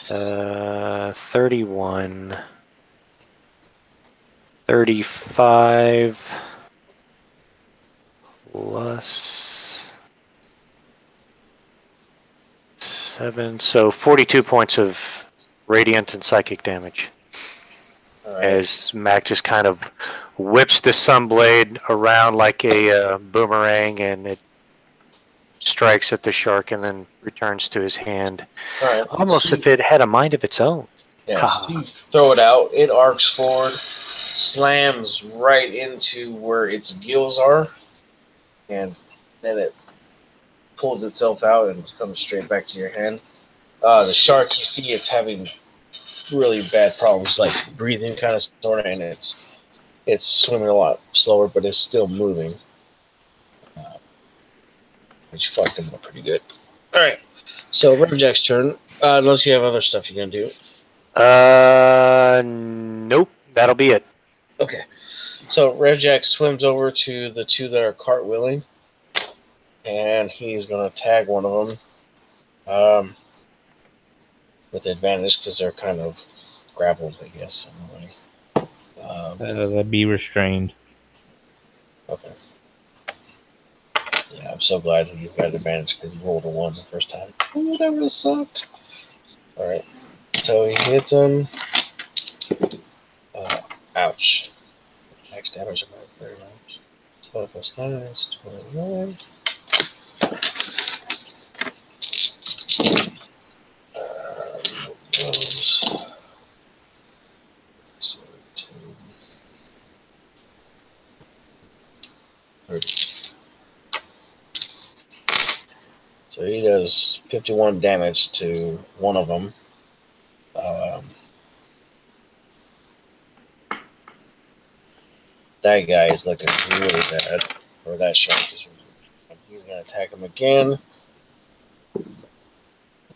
31, 35 plus 7, so 42 points of radiant and psychic damage. Right. As Mac just kind of whips the sunblade around like a boomerang, and it strikes at the shark and then returns to his hand. Right. Almost if it had a mind of its own. Yes. You throw it out. It arcs forward, slams right into where its gills are, and then it pulls itself out and comes straight back to your hand. The shark, you see, it's having really bad problems, like breathing, kind of sort of, and it's swimming a lot slower, but it's still moving, which fucked him up pretty good. All right, so Revjak's turn. Unless you have other stuff you're gonna do. Nope. That'll be it. Okay, so Revjak swims over to the two that are cartwheeling, and he's gonna tag one of them. With advantage because they're kind of grappled, I guess. That'd be restrained. Okay. Yeah, I'm so glad he's got advantage because he rolled a 1 the first time. Oh, that really sucked. Alright. So he hits him. Ouch. Max damage about 39. 12 plus 9 is 29. So he does 51 damage to one of them. That guy is looking really bad. Or that shark is. He's going to attack him again.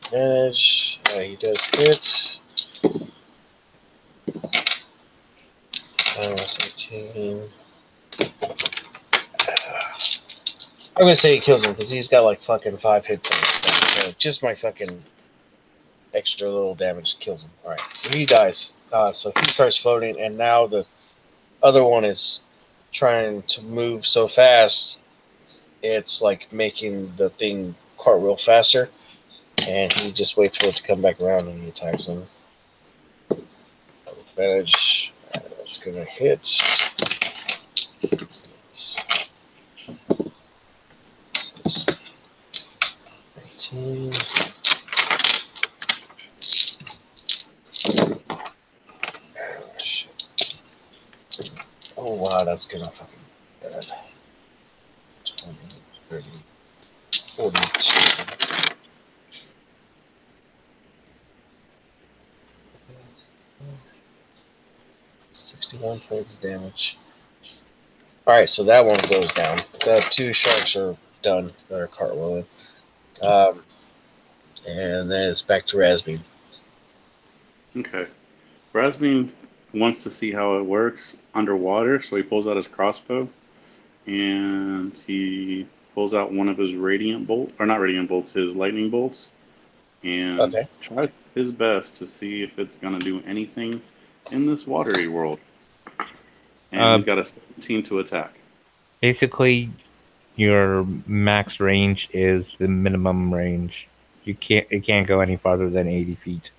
Advantage. He does hit. 13. I'm going to say he kills him because he's got like fucking 5 hit points. So just my fucking extra little damage kills him. Alright, so he dies. So he starts floating, and now the other one is trying to move so fast, it's like making the thing cartwheel faster, and he just waits for it to come back around and he attacks him. Advantage. It's going to hit. 19. Oh wow, that's gonna fucking bad. 20, 30, 40. 61 points of damage. Alright, so that one goes down. The 2 sharks are done. They're cartwheeling. And then it's back to Razbeam. Okay. Razbeam wants to see how it works underwater, so he pulls out his crossbow and he pulls out one of his radiant bolt, or not radiant bolts, his lightning bolts, and tries his best to see if it's going to do anything in this watery world. And he's got a 17 to attack. Basically, your max range is the minimum range. It can't go any farther than 80 feet.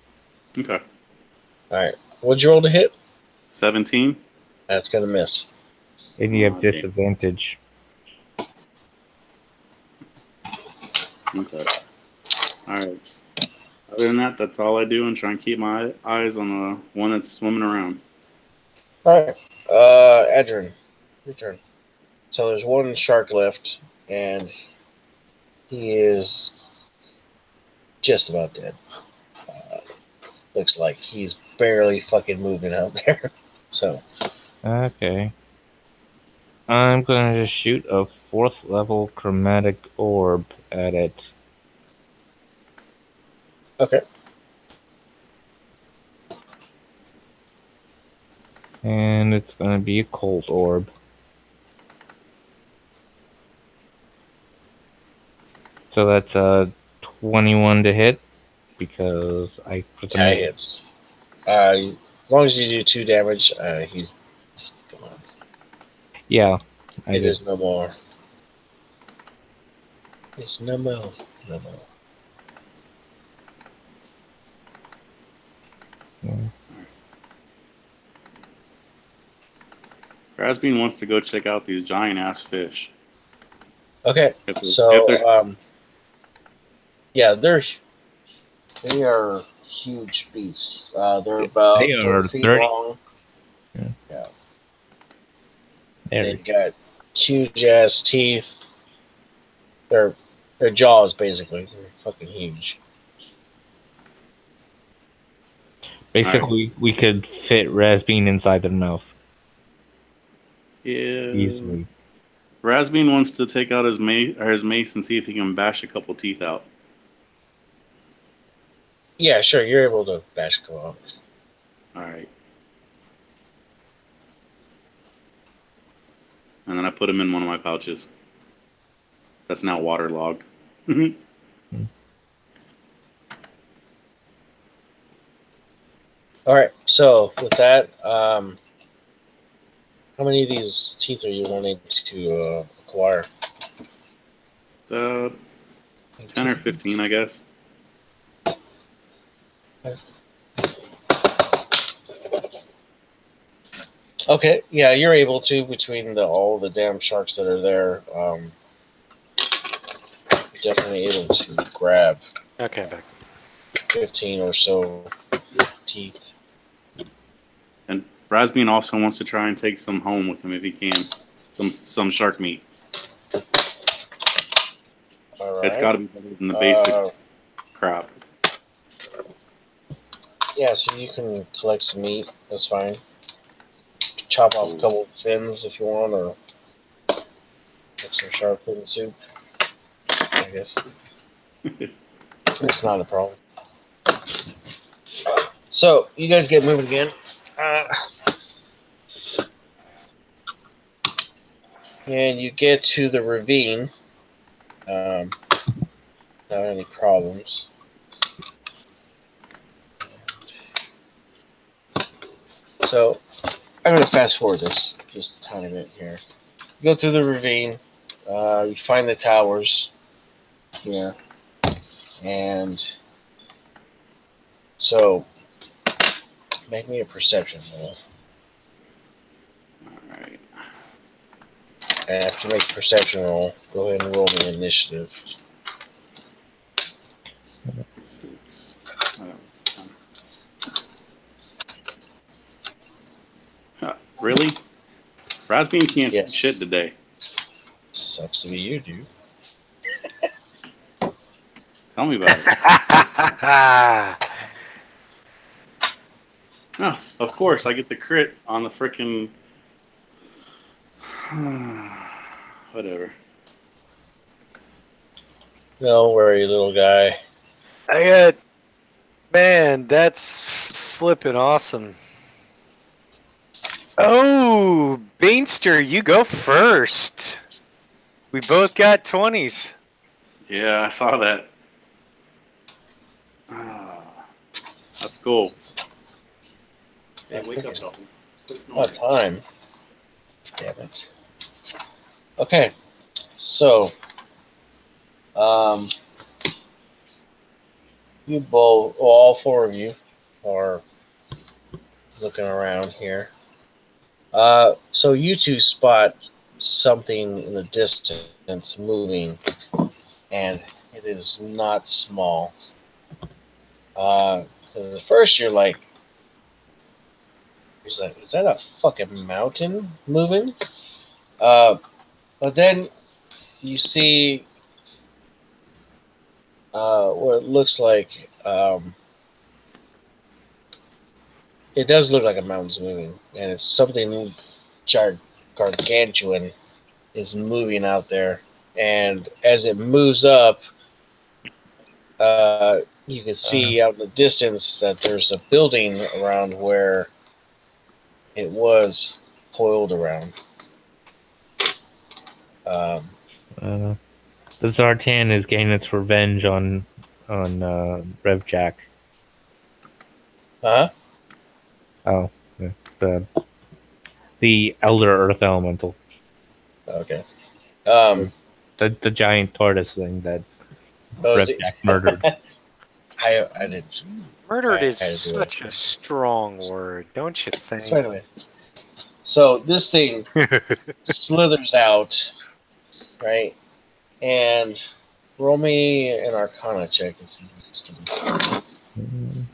Okay. Alright. What'd you roll to hit? 17. That's gonna miss. And you have disadvantage. Okay. Alright. Other than that, that's all I do, and try and keep my eyes on the one that's swimming around. Alright. Adrian, your turn. So there's one shark left, and he is just about dead. Looks like he's barely fucking moving out there. So. Okay. I'm going to shoot a 4th level chromatic orb at it. Okay. And it's going to be a cold orb. So that's a 21 to hit, because I put Yeah, it hits. As long as you do 2 damage, he's gone. Yeah, It is no more. It's no more. No more. Yeah. Razbeam wants to go check out these giant ass fish. Okay, so yeah, they are huge beasts. They're about 30 feet long. Yeah. They've got huge ass teeth. Their jaws basically. They're fucking huge. Basically, we could fit Razbeam inside their mouth. Yeah. Easily. Razbeam wants to take out his mace and see if he can bash a couple teeth out. Yeah, sure. You're able to bash a couple out. Alright. And then I put him in one of my pouches. That's now waterlogged. Alright, so with that, how many of these teeth are you wanting to acquire? 10 or 15, I guess. Okay, yeah, you're able to between all the damn sharks that are there. Definitely able to grab. Okay, back. 15 or so teeth. And Razbeam also wants to try and take some home with him if he can. Some shark meat. All right. It's right. got to be better than the basic Uh, crap. yeah, so you can collect some meat. That's fine. Chop off a couple of fins if you want, or make some shark fin soup. I guess it's not a problem. So you guys get moving again, and you get to the ravine without any problems. So I'm going to fast forward this just a tiny bit here. You go through the ravine. You find the towers here, and so make me a perception roll. All right. And after you make a perception roll, go ahead and roll me initiative. 6. Oh, that's 10. Huh, really? Rasmussen can't Yes. see shit today. Sucks to be you, dude. Tell me about it. Oh, of course, I get the crit on the frickin' whatever. Don't worry, little guy. I got, man, that's flipping awesome. Oh, Beanster, you go first. We both got 20s. Yeah, I saw that. Ah, that's cool. Hey, wake up, Dalton. What time? Damn it. Okay, so you both, well, all four of you, are looking around here. So you two spot something in the distance moving, and it is not small. 'Cause at first you're like, is that a fucking mountain moving? But then you see what it looks like. It does look like a mountain's moving, and it's something gargantuan is moving out there. And as it moves up, you can see out in the distance that there's a building around where it was coiled around. The Zartan is getting its revenge on Revjak. Huh? Oh, the Elder Earth Elemental. Okay. The giant tortoise thing that Is it? Revjak murdered. I didn't. Murdered is I had to do it. such a strong word, don't you think? So anyway, so this thing slithers out, right? And roll me an Arcana check if you guys can.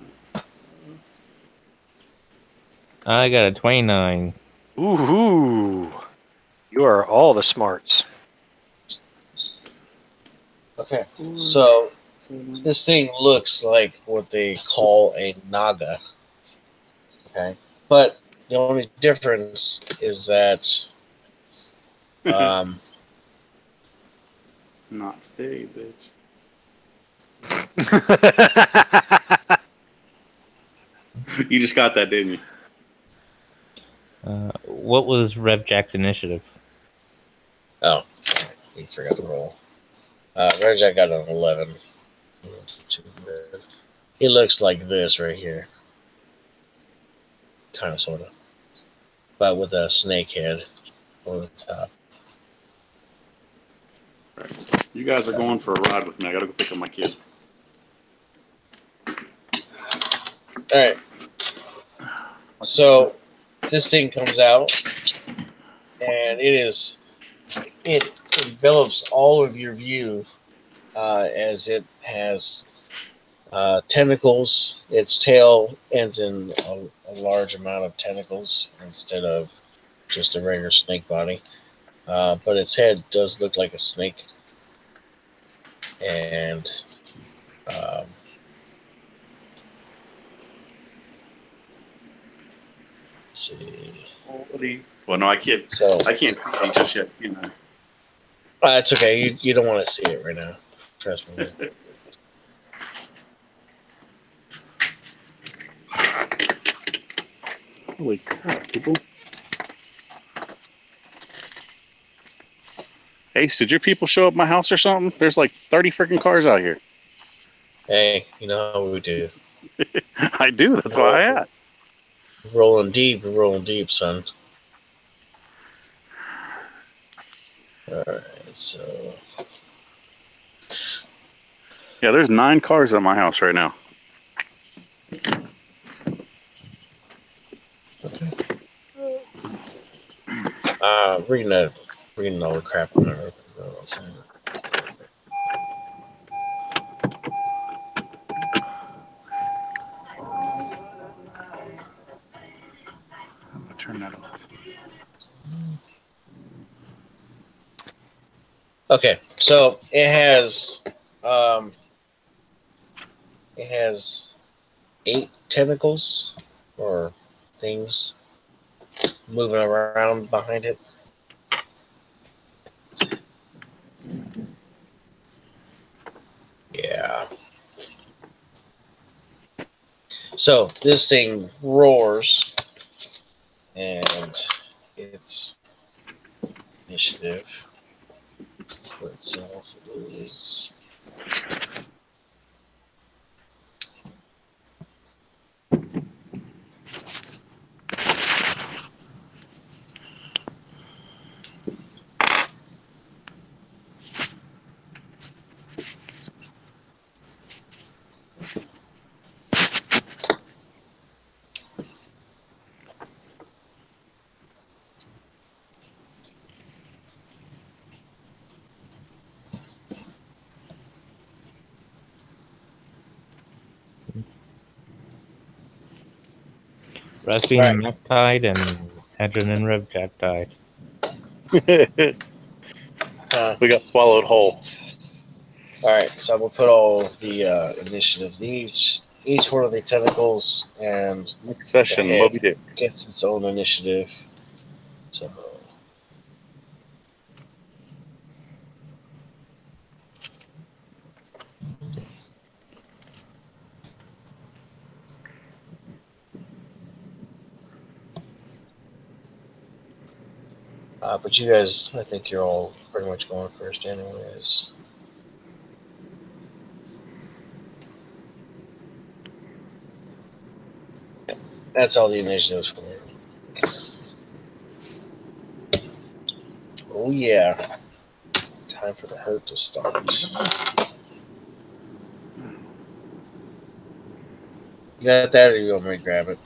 I got a 29. Ooh, you are all the smarts. Okay, so this thing looks like what they call a naga. Okay, but the only difference is that Not today, bitch. You just got that, didn't you? What was Revjak's initiative? oh, we forgot to roll. Revjak got an 11. He looks like this right here, kind of, sort of, but with a snake head over the top. Right. You guys are going for a ride with me. I gotta go pick up my kid. All right. So this thing comes out, and it envelops all of your view as it has tentacles. Its tail ends in a large amount of tentacles instead of just a regular snake body. But its head does look like a snake. and let's see. Well, no, I can't. So I can't see it just yet. You know. it's okay. You don't want to see it right now. Trust me. Holy crap, people! Ace, did your people show up at my house or something? There's like 30 freaking cars out here. Hey, you know how we do. I do. That's why I asked. Rolling deep, son. All right, so Yeah, there's 9 cars at my house right now. reading all the crap on there. I'm gonna turn that off. Okay, so it has 8 tentacles or things moving around behind it. Yeah. So this thing roars, and its initiative for itself is Raspi and Mac died, and Adrian and Revjak died. We got swallowed whole. all right. So I'm gonna put all the initiatives. Each one of the tentacles and Next session, the Moby head Dick. gets its own initiative. So but you guys, I think you're all pretty much going first, anyways. That's all the initiatives for me. Oh yeah, time for the hurt to start. You got that, or you want me to grab it?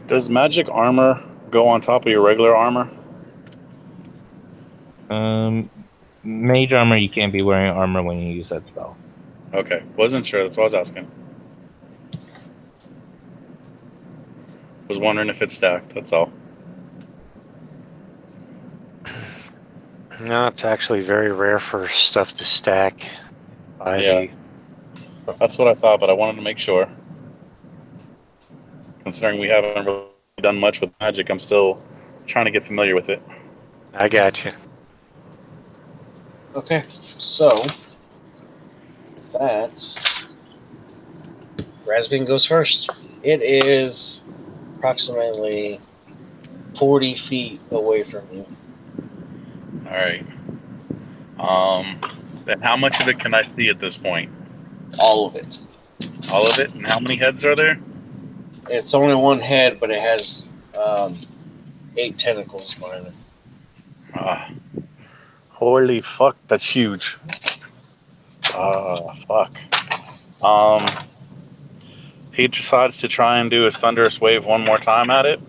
Does magic armor go on top of your regular armor? Mage armor, you can't be wearing armor when you use that spell. Okay, wasn't sure. That's what I was asking. Was wondering if it's stacked. That's all. No, it's actually very rare for stuff to stack by Yeah. That's what I thought, but I wanted to make sure. Considering we haven't really done much with magic, I'm still trying to get familiar with it. I got you. Okay, so that's Rasbin goes first. It is approximately 40 feet away from you. All right. Then how much of it can I see at this point? All of it. All of it? And how many heads are there? It's only one head, but it has 8 tentacles behind it. Holy fuck, that's huge. Fuck. he decides to try and do his thunderous wave one more time at it,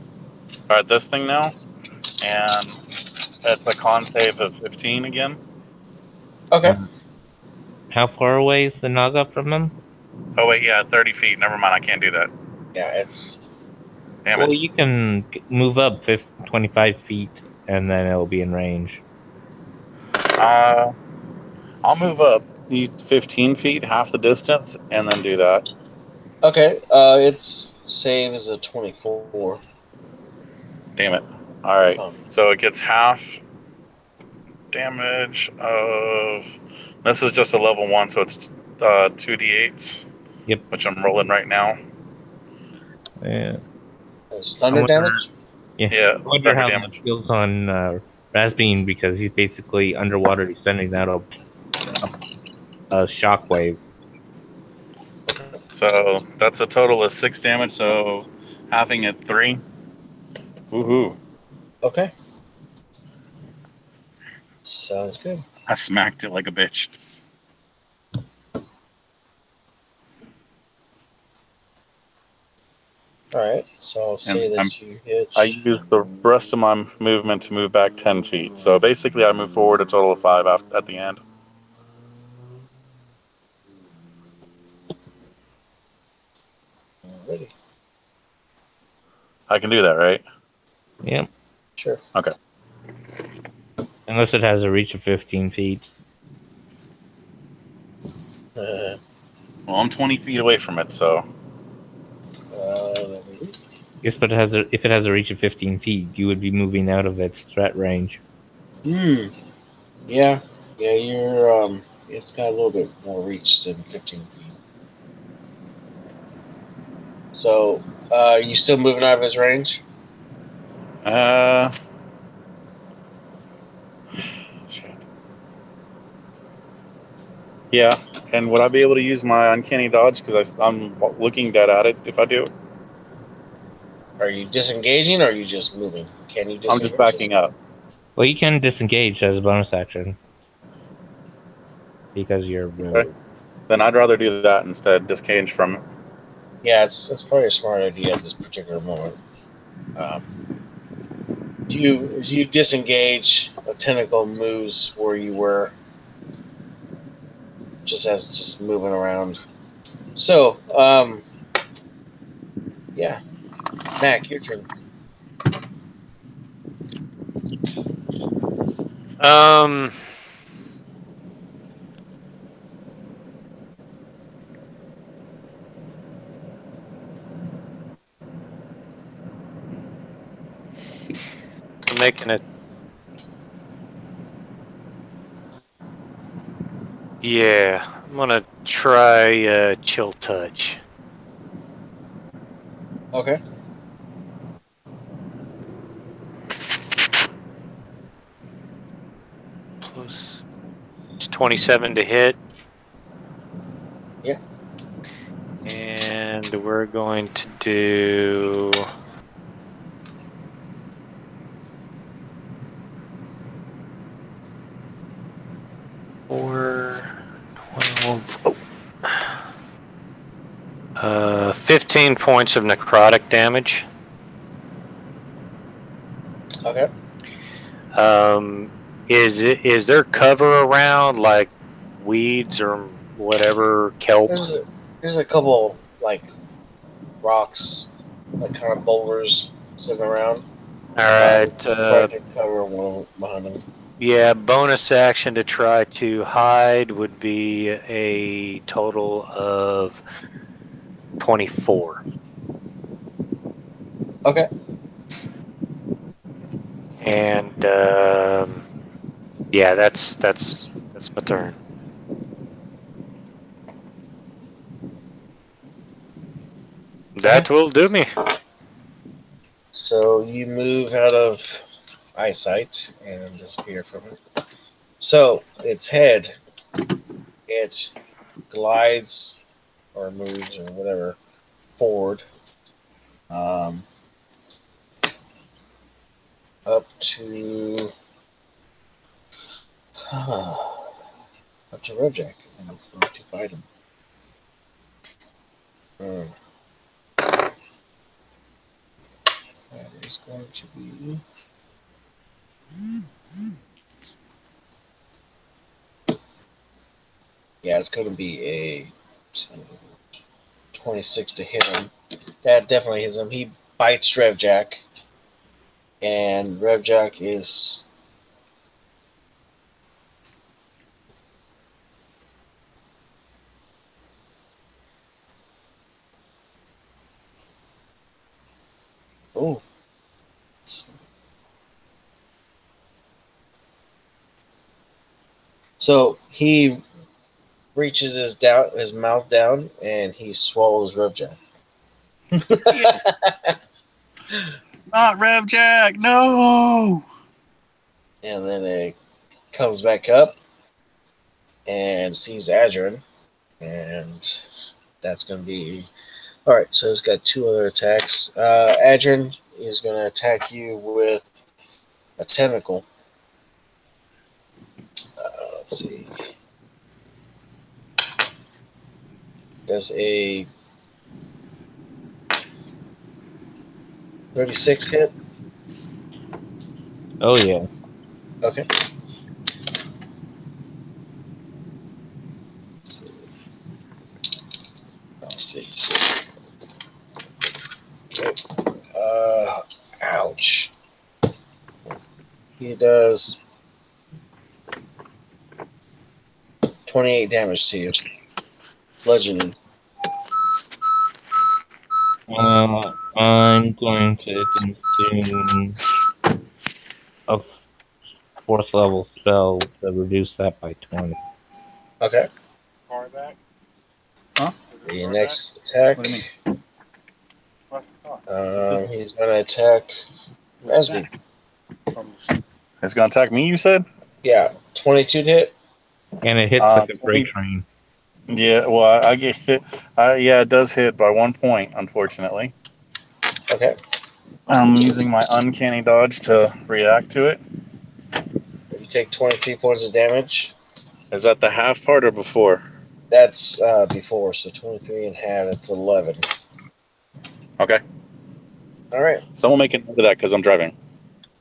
or at this thing now, and it's a con save of 15 again. Okay. How far away is the Naga from him? Oh wait, yeah, 30 feet. Never mind, I can't do that. Yeah, it's Damn Well, it. you can move up 25 feet, and then it'll be in range. I'll move up 15 feet, half the distance, and then do that. okay. Its save is a 24. Damn it. All right. Oh, So it gets half damage of. This is just a level 1, so it's 2d8s. Yep. Which I'm rolling right now. Yeah. it's thunder damage. Yeah, I wonder thunder how damage. that feels on Rasbean, because he's basically underwater. He's sending out a shockwave. So that's a total of 6 damage. So halving at 3. Woohoo! Okay. Sounds good. I smacked it like a bitch. All right. So I'll say And that you hit. I used the rest of my movement to move back 10 feet. So basically, I move forward a total of 5 at the end. Alrighty. I can do that, right? Yep. Sure. Okay. Unless it has a reach of 15 feet. Uh, Well, I'm 20 feet away from it, so. let me- Yes, but if it has a reach of 15 feet, you would be moving out of its threat range. Yeah. Yeah. You're It's got a little bit more reach than 15 feet. So, you still moving out of his range? Shit. Yeah, and would I be able to use my uncanny dodge because I'm looking dead at it if I do? Are you disengaging or are you just moving? Can you disengage? I'm just backing up. Well, you can disengage as a bonus action. Because you're Okay. Then I'd rather do that instead, disengage from it. Yeah, it's probably a smart idea at this particular moment. As you disengage, a tentacle moves where you were, just moving around. So, yeah, Mac, your turn. Um. I'm making it. Yeah, I'm gonna try chill touch. Okay. Plus, it's 27 to hit. Yeah. And we're going to do. Four, 12. Oh. 15 points of necrotic damage. Okay. Is there cover around, like weeds or whatever, kelp? There's a couple like rocks, like kind of boulders sitting around. All right. Try to cover one behind them. Yeah, bonus action to try to hide would be a total of 24. Okay. And yeah, that's my turn. That will do me. So you move out of eyesight and disappear from it. So its head, it glides or moves or whatever forward, up to Revjak, and it's going to fight him. is going to be. Yeah, it's going to be a 26 to hit him. That definitely hits him. He bites Revjak, and Revjak is. Oh. So he reaches his mouth down, and he swallows Revjak. Not Revjak, no! And then it comes back up and sees Adrian, and that's going to be all right. So it's got two other attacks. Adrian is going to attack you with a tentacle. Let's see. Does a 36 hit? Oh yeah. Okay. Let's see. Ouch. He does 28 damage to you. Bludgeoning. I'm going to consume a fourth level spell to reduce that by 20. Okay. Car back? Huh? The next attack. What do you mean? What's the car? He's going to attack Rasby. It's gonna attack me, you said? Yeah, 22 to hit. And it hits like a 20 freight train. Yeah, well, I get hit. Yeah, it does hit by 1 point, unfortunately. Okay. I'm using my uncanny dodge to react to it. You take 23 points of damage. Is that the half part or before? That's before, so 23 and half, it's 11. Okay. All right. Someone make a note of that because I'm driving.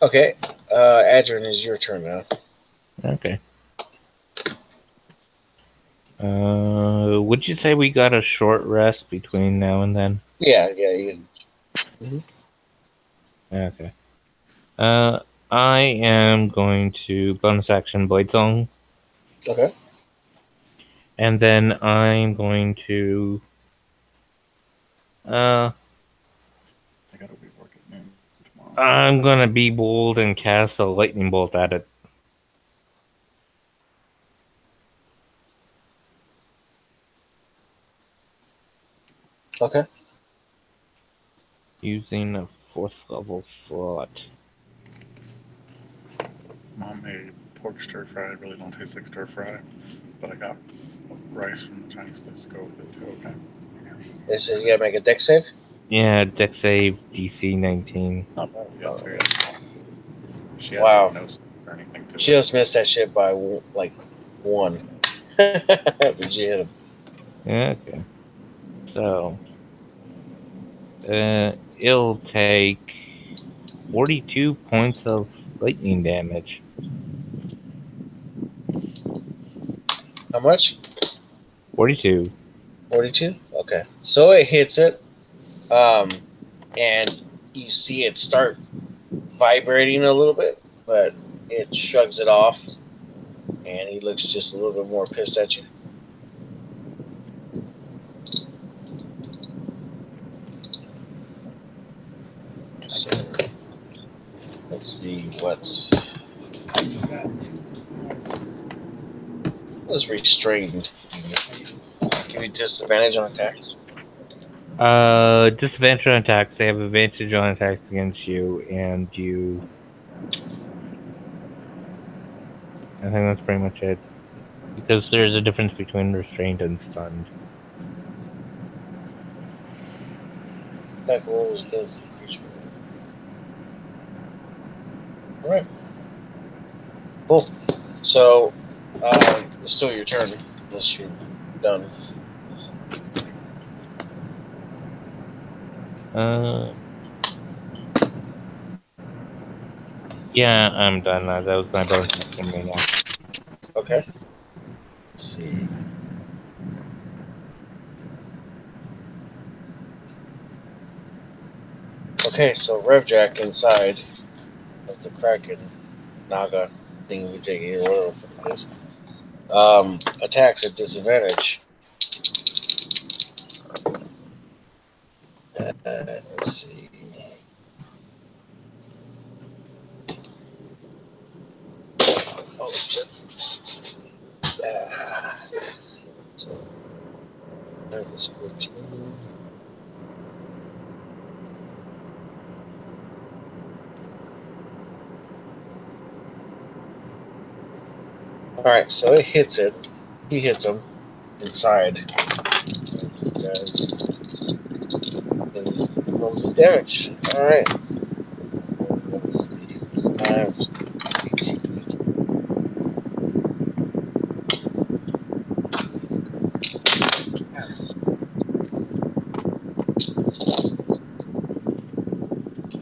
Okay. Adrian, is your turn now. Okay. Would you say we got a short rest between now and then? Yeah. You Okay. I am going to bonus action Blade Song, okay. and then I'm going to I gotta be working noon tomorrow. I'm gonna be bold and cast a lightning bolt at it. Okay. Using a fourth level slot. Mom made pork stir fry. It really don't taste like stir fry, but I got rice from the Chinese place to go with it too. Okay. This is you gotta make a deck save. Yeah, deck save DC 19. It's not bad. Yeah, too. She had Wow. no or anything to it. Just missed that shit by like 1. But you hit him. Okay. So, it'll take 42 points of lightning damage. How much? 42. 42? Okay. So it hits it. And you see it start vibrating a little bit, but it shrugs it off, and he looks just a little bit more pissed at you. So, let's see what was restrained. Give you disadvantage on attacks. Disadvantage on attacks. They have advantage on attacks against you, and you. I think that's pretty much it. Because there's a difference between restrained and stunned. Attack rolls against the creature. Alright. Cool. So, it's still your turn, unless you're done. Yeah, I'm done. That was my bonus action right now. Okay. Let's see. Okay, so Revjak inside of the Kraken Naga thing we take here, whatever the fuck it is, attacks at disadvantage. Let's see. Oh shit. So that was 14. Alright, so it hits it. He hits him inside. And rolls his damage. Alright. Let's see. It's 9, 18.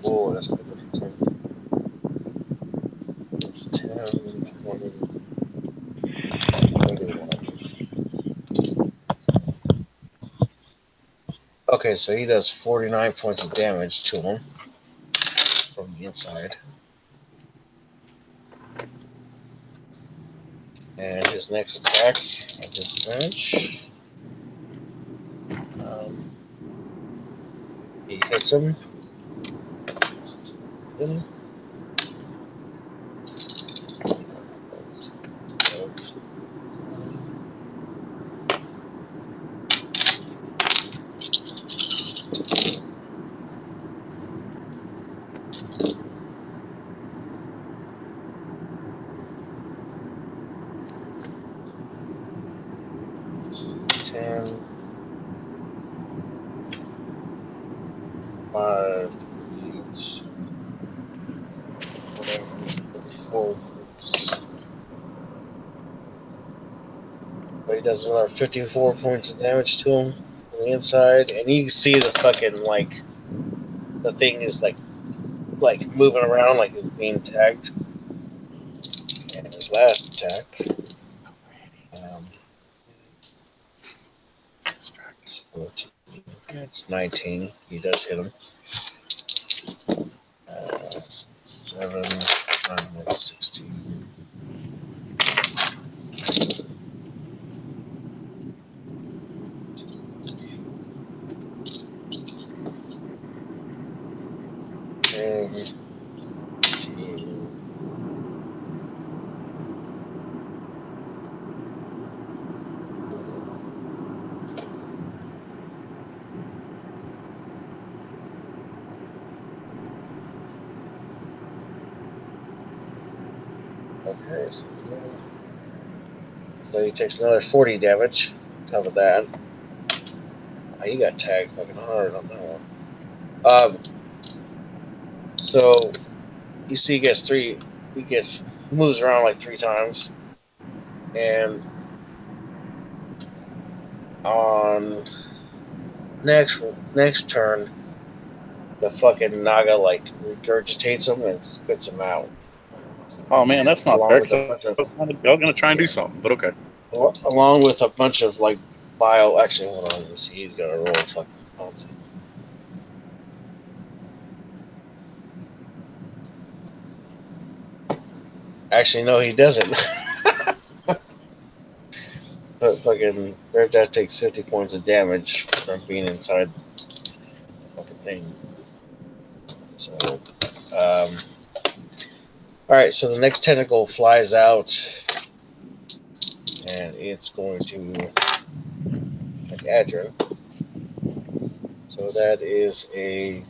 Oh, that's good. It's 10, 20, 21. Okay, so he does 49 points of damage to him from the inside. And his next attack at disadvantage. He hits him. Then, 10, 5, 8, whatever, 4 points. But he does another 54 points of damage to him on the inside. And you can see the fucking, like, the thing is, like moving around like it's being tagged. And his last attack. It's 19. He does hit him. 7, 9, 16. And okay, so he takes another 40 damage on top of that. Oh, he got tagged fucking hard on that one. So you see, he gets three. He moves around like 3 times, and on next turn, the fucking Naga like regurgitates him and spits him out. Oh man, that's not Along fair. with Because a bunch I of, was gonna try and do something, but okay. along with a bunch of like bio. Actually, hold on. Let's see. He's got a roll fucking policy. Actually, no, he doesn't. But fucking Revjak takes 50 points of damage from being inside the fucking thing. So, all right. So the next tentacle flies out, and it's going to attack Adrian. So that is a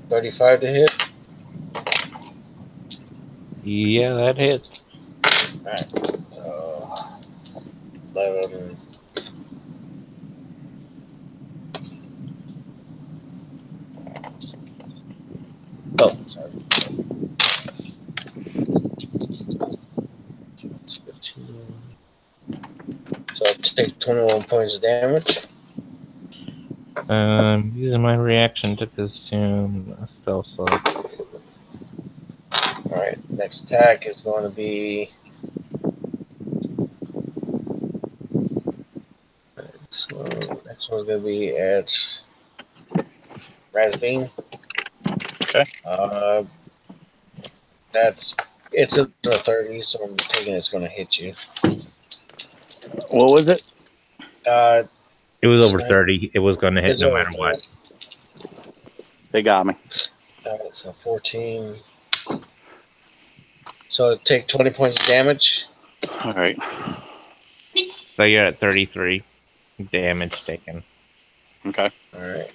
35 to hit. Yeah, that hits. Alright. So 11. Oh, sorry. 15. So I take 21 points of damage. Using my reaction to consume a spell slot. Next attack is going to be. So next one's going to be at Razbean. Okay. It's in the 30s, so I'm taking it's going to hit you. What was it? It was over So 30. It was going to hit it's no over matter what. They got me. So 14. So take 20 points of damage. All right. So you're at 33 damage taken. Okay. All right.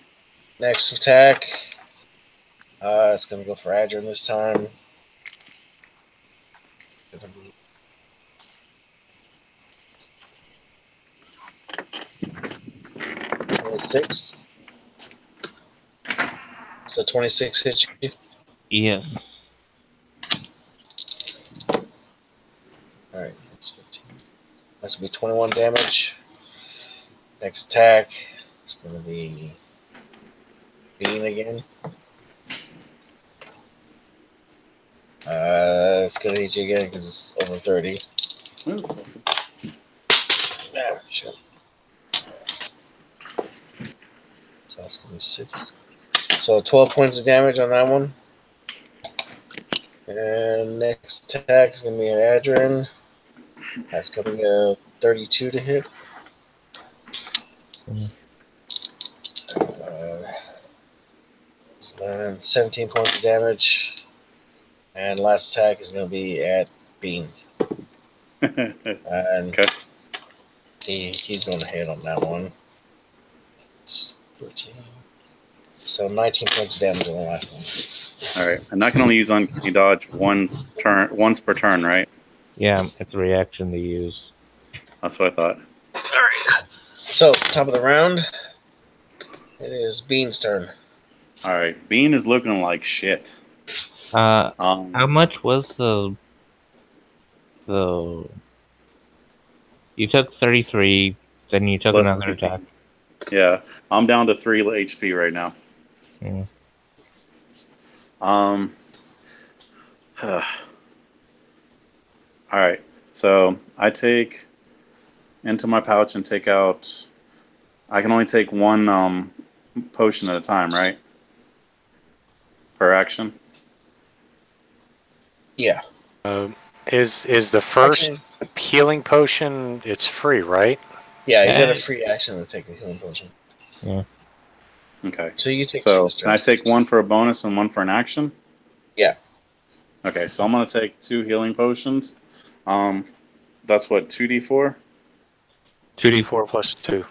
Next attack. It's going to go for Adrian this time. Gonna be 26. So 26 hits you. Yes. All right. That's 15. That's going to be 21 damage. Next attack. It's going to be Bean again. It's going to hit you again because it's over 30. Ah, shit. So that's going to be 6. So 12 points of damage on that one. And next attack is going to be an Adrian. That's going to be a 32 to hit. And 17 points of damage. And last attack is going to be at Bean. And Okay. he's going to hit on that one. It's 13. So 19 points of damage on the last one. All right. And I can only use uncanny dodge once per turn, right? Yeah, it's a reaction to use. That's what I thought. All right. So top of the round, it is Bean's turn. All right. Bean is looking like shit. How much was the you took 33, then you took Less another 18. attack. Yeah, I'm down to 3 HP right now. Yeah. All right. So I take into my pouch and take out. I can only take one potion at a time, right? Per action. Yeah. Is the first healing potion? It's free, right? Yeah, you got a free action to take a healing potion. Yeah. Okay. So you take. So can I take one for a bonus and one for an action? Yeah. Okay, so I'm gonna take 2 healing potions. That's what 2d4. 2d4 plus 2.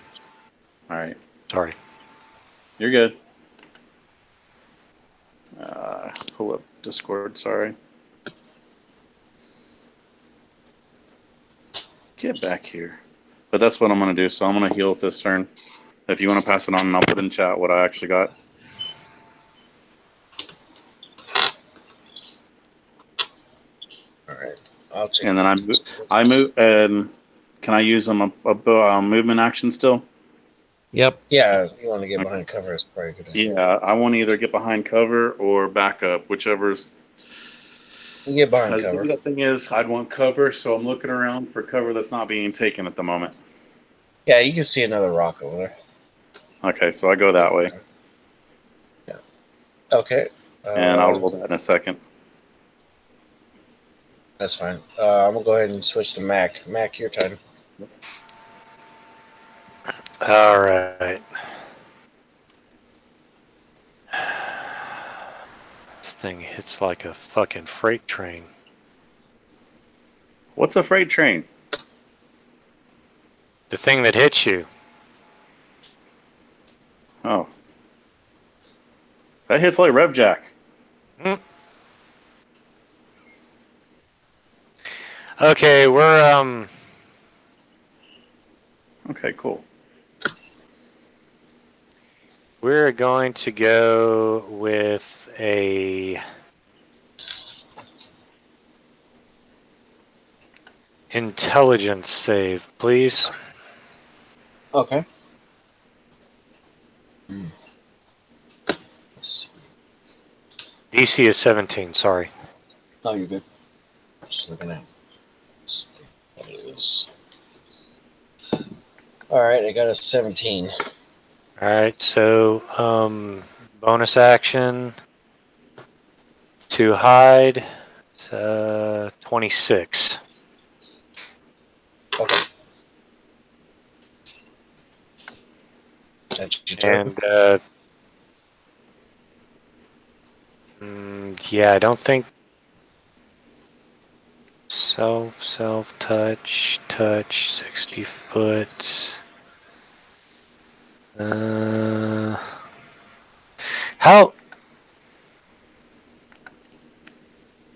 All right. Sorry. You're good. Pull up Discord. Sorry. Get back here. But that's what I'm going to do. So I'm going to heal this turn. If you want to pass it on, and I'll put in chat what I actually got. All right. I'll check. And then I move. Can I use a movement action still? Yep. Yeah, if you want to get behind cover, it's probably a good idea. Yeah, I want to either get behind cover or back up, whichever's. You get behind As cover. big a thing is, I'd want cover, so I'm looking around for cover that's not being taken at the moment. Yeah, you can see another rock over there. Okay, so I go that way. Yeah. Okay. And I'll roll that in a second. That's fine. I'm going to go ahead and switch to Mac. Mac, your turn. All right. This thing hits like a fucking freight train. What's a freight train? The thing that hits you. Oh. That hits like Revjak. Okay, we're Okay, cool. we're going to go with a intelligence save, please. Okay. DC is 17, sorry. No, you're good. Just looking at what it is. All right, I got a 17. All right, so bonus action to hide. 26. Okay. That's your turn. And yeah, I don't think self touch 60 foot. How?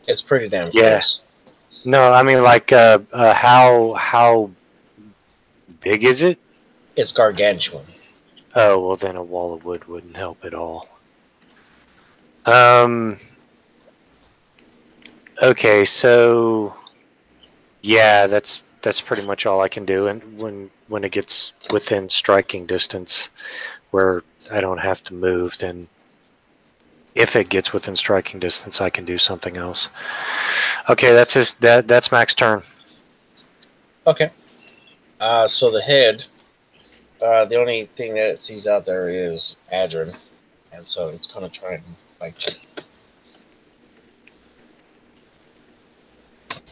It's pretty damn Yeah. close. No, I mean like how big is it? It's gargantuan. Oh well, then a wall of wood wouldn't help at all. Um. Okay, so yeah, that's pretty much all I can do. And when it gets within striking distance, where I don't have to move, then if it gets within striking distance, I can do something else. Okay, that's Mac's turn. Okay. So the head, the only thing that it sees out there is Adrin, and so it's going to try and bite you.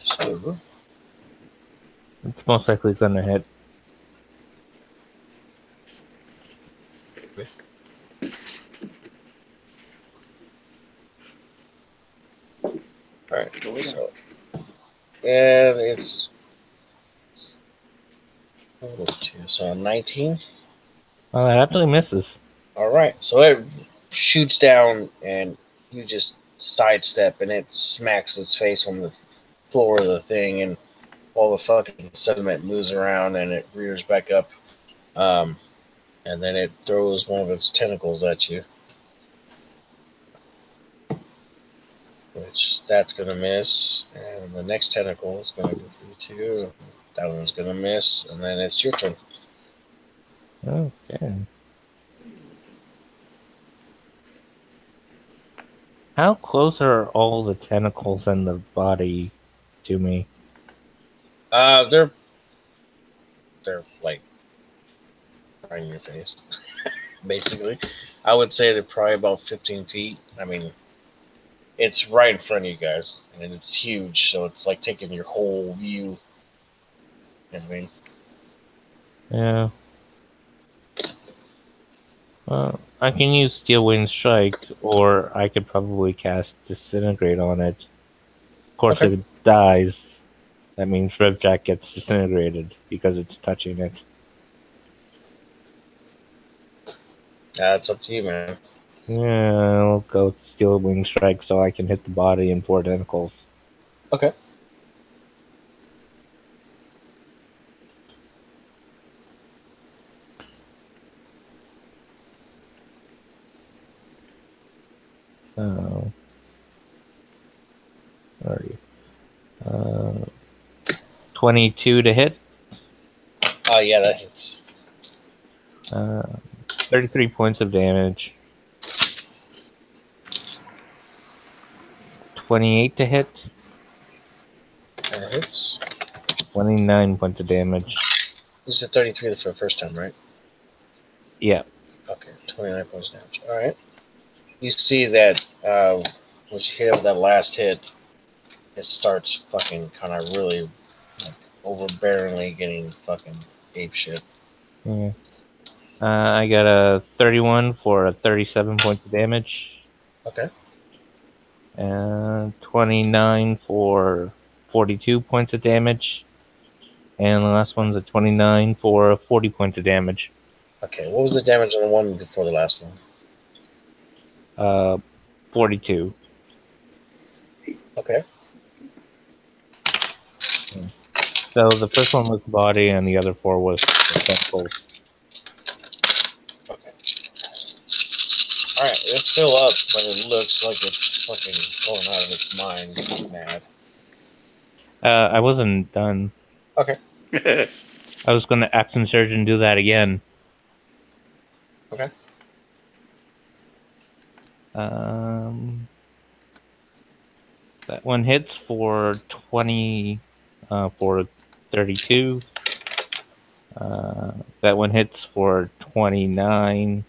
So, It's most likely going to hit. all right. And it's so 19. That actually misses. All right. So it shoots down, and you just sidestep, and it smacks its face on the floor of the thing, and all the fucking sediment moves around, and it rears back up. And then it throws one of its tentacles at you, which that's gonna miss. And the next tentacle is gonna go for you too. That one's gonna miss, and then it's your turn. Okay. How close are all the tentacles and the body to me? They're like right in your face, basically. I would say they're probably about 15 feet. I mean, it's right in front of you guys, and it's huge, so it's like taking your whole view. You know what I mean? Yeah. Well, I can use Steel Wing Strike, or I could probably cast Disintegrate on it. Of course, Okay. if it dies, that means Revjak gets disintegrated because it's touching it. It's up to you, man. Yeah, I'll go with Steel Wing Strike so I can hit the body and 4 tentacles. Okay. Oh. Where are you? 22 to hit. Oh, yeah, that hits. 33 points of damage. 28 to hit. That hits. 29 points of damage. You said 33 for the first time, right? Yeah. Okay, 29 points damage. All right. You see that when you hit with that last hit, it starts fucking kind of really like, overbearingly getting fucking ape shit. Yeah. I got a 31 for a 37 points of damage. Okay. And 29 for 42 points of damage. And the last one's a 29 for 40 points of damage. Okay, what was the damage on the one before the last one? 42. Okay. So the first one was the body, and the other 4 was the tentacles. Okay. All right, it's still up, but it looks like it's fucking going out of its mind, mad. I wasn't done. Okay. I was going to action surge and do that again. Okay. That one hits for 20, for 32. That one hits for 29.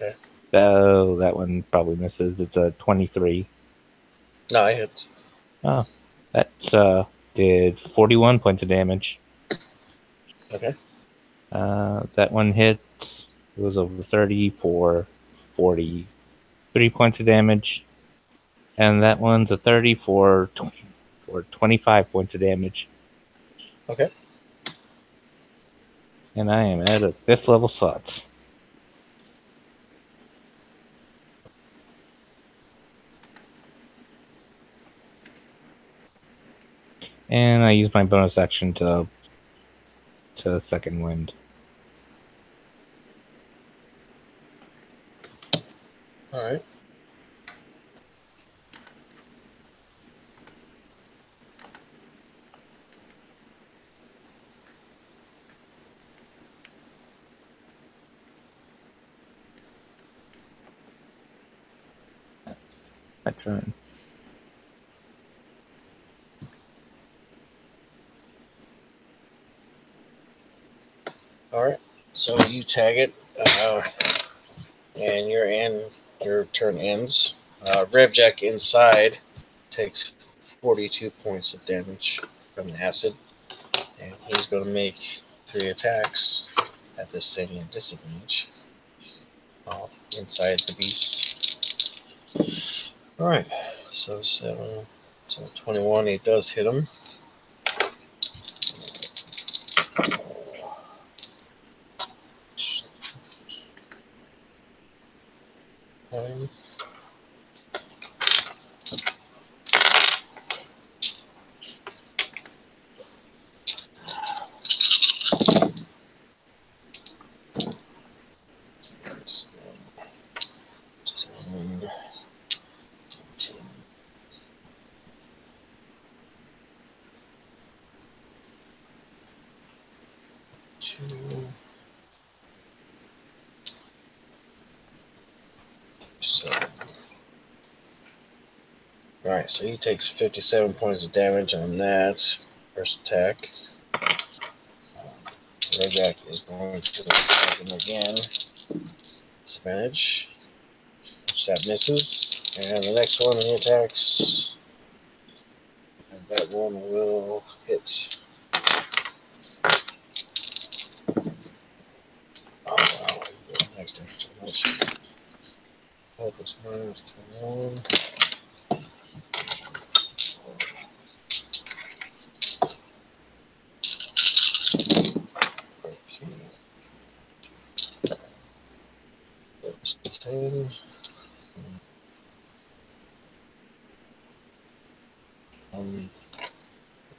Okay. Oh, that one probably misses. It's a 23. No, it hits. Oh, that's did 41 points of damage. Okay. That one hits. It was over 30 for 43 points of damage. And that one's a 30 for 25 points of damage. Okay. And I am at a 5th level slots. And I use my bonus action to second wind. All right. My turn. All right. So you tag it, and your turn ends. Revjak inside takes 42 points of damage from the acid, and he's going to make 3 attacks at this same disadvantage. Inside the beast. All right. So 7, so 21. It does hit him. Um, Alright, so he takes 57 points of damage on that first attack. Revjak is going to attack him again. Disadvantage. Which that misses. And the next one he attacks. And that one will hit. Oh, wow. Next damage. Focus minus 21. Okay.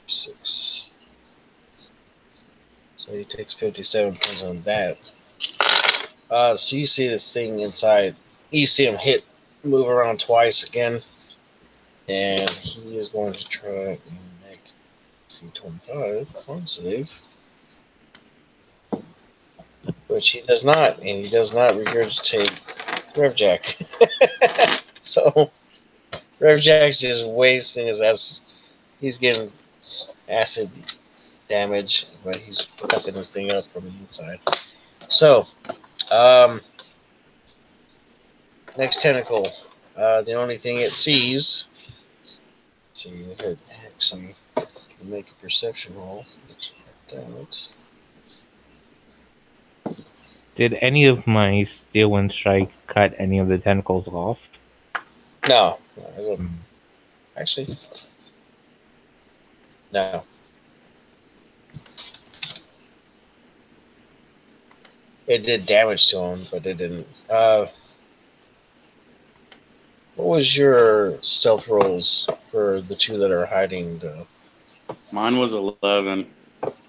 6. So he takes 57 points on that. So you see this thing inside. You see him move around twice again. And he is going to try and make C25 on save. Which he does not. And he does not regurgitate Revjak. So Revjak's just wasting his acid. He's getting acid damage, but he's fucking this thing up from the inside. So, next tentacle. The only thing it sees. Let's see if it actually can make a perception roll. Damn it. Did any of my Steel Wind Strike cut any of the tentacles off? No. Actually, no. It did damage to him, but it didn't. What was your stealth rolls for the two that are hiding? Mine was 11.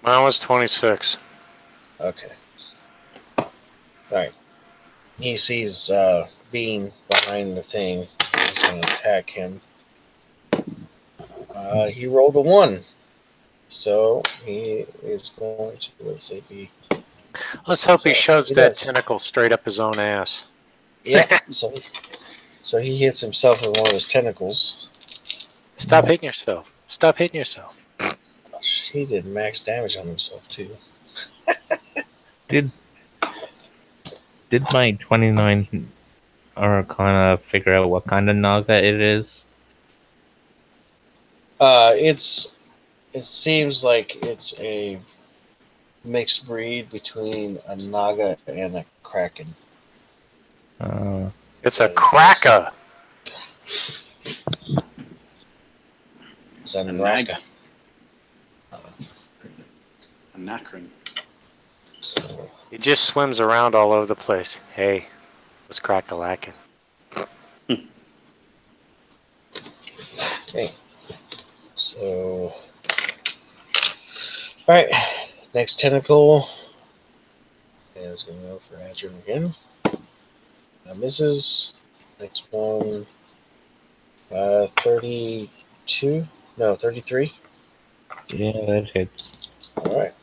Mine was 26. Okay. All right. He sees Bean behind the thing. He's going to attack him. He rolled a 1. So he is going to, let's see, Let's hope he shoves he that does. tentacle straight up his own ass. Yeah. So he hits himself with one of his tentacles. Stop hitting yourself. Stop hitting yourself. He did max damage on himself too. Did my 29 Arcana figure out what kind of Naga it is? It seems like it's a mixed breed between a Naga and a Kraken. It's a cracker. It's a Naga. Naga. A Nacrin. So, He just swims around all over the place. Hey, let's crack a lacking. okay. So, all right. Next tentacle is going to go for Adrian again. Misses. Next one. 32. No, 33. Yeah, that hits. All right.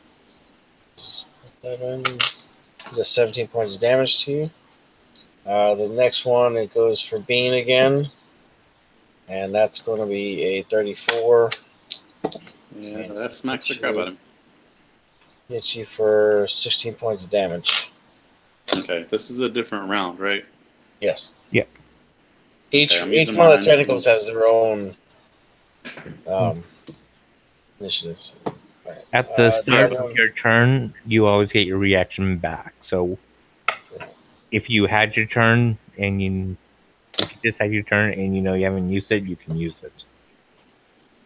7. Does 17 points of damage to you. The next one, it goes for Bean again. And that's going to be a 34. Yeah, that smacks the crap out of him. Hits you for 16 points of damage. Okay, this is a different round, right? Yes. Yeah. Each I'm each using one of the mine. tentacles has their own initiatives. All right. At the start other of one- your turn, you always get your reaction back. So if you had your turn and if you just had your turn and you know you haven't used it, you can use it.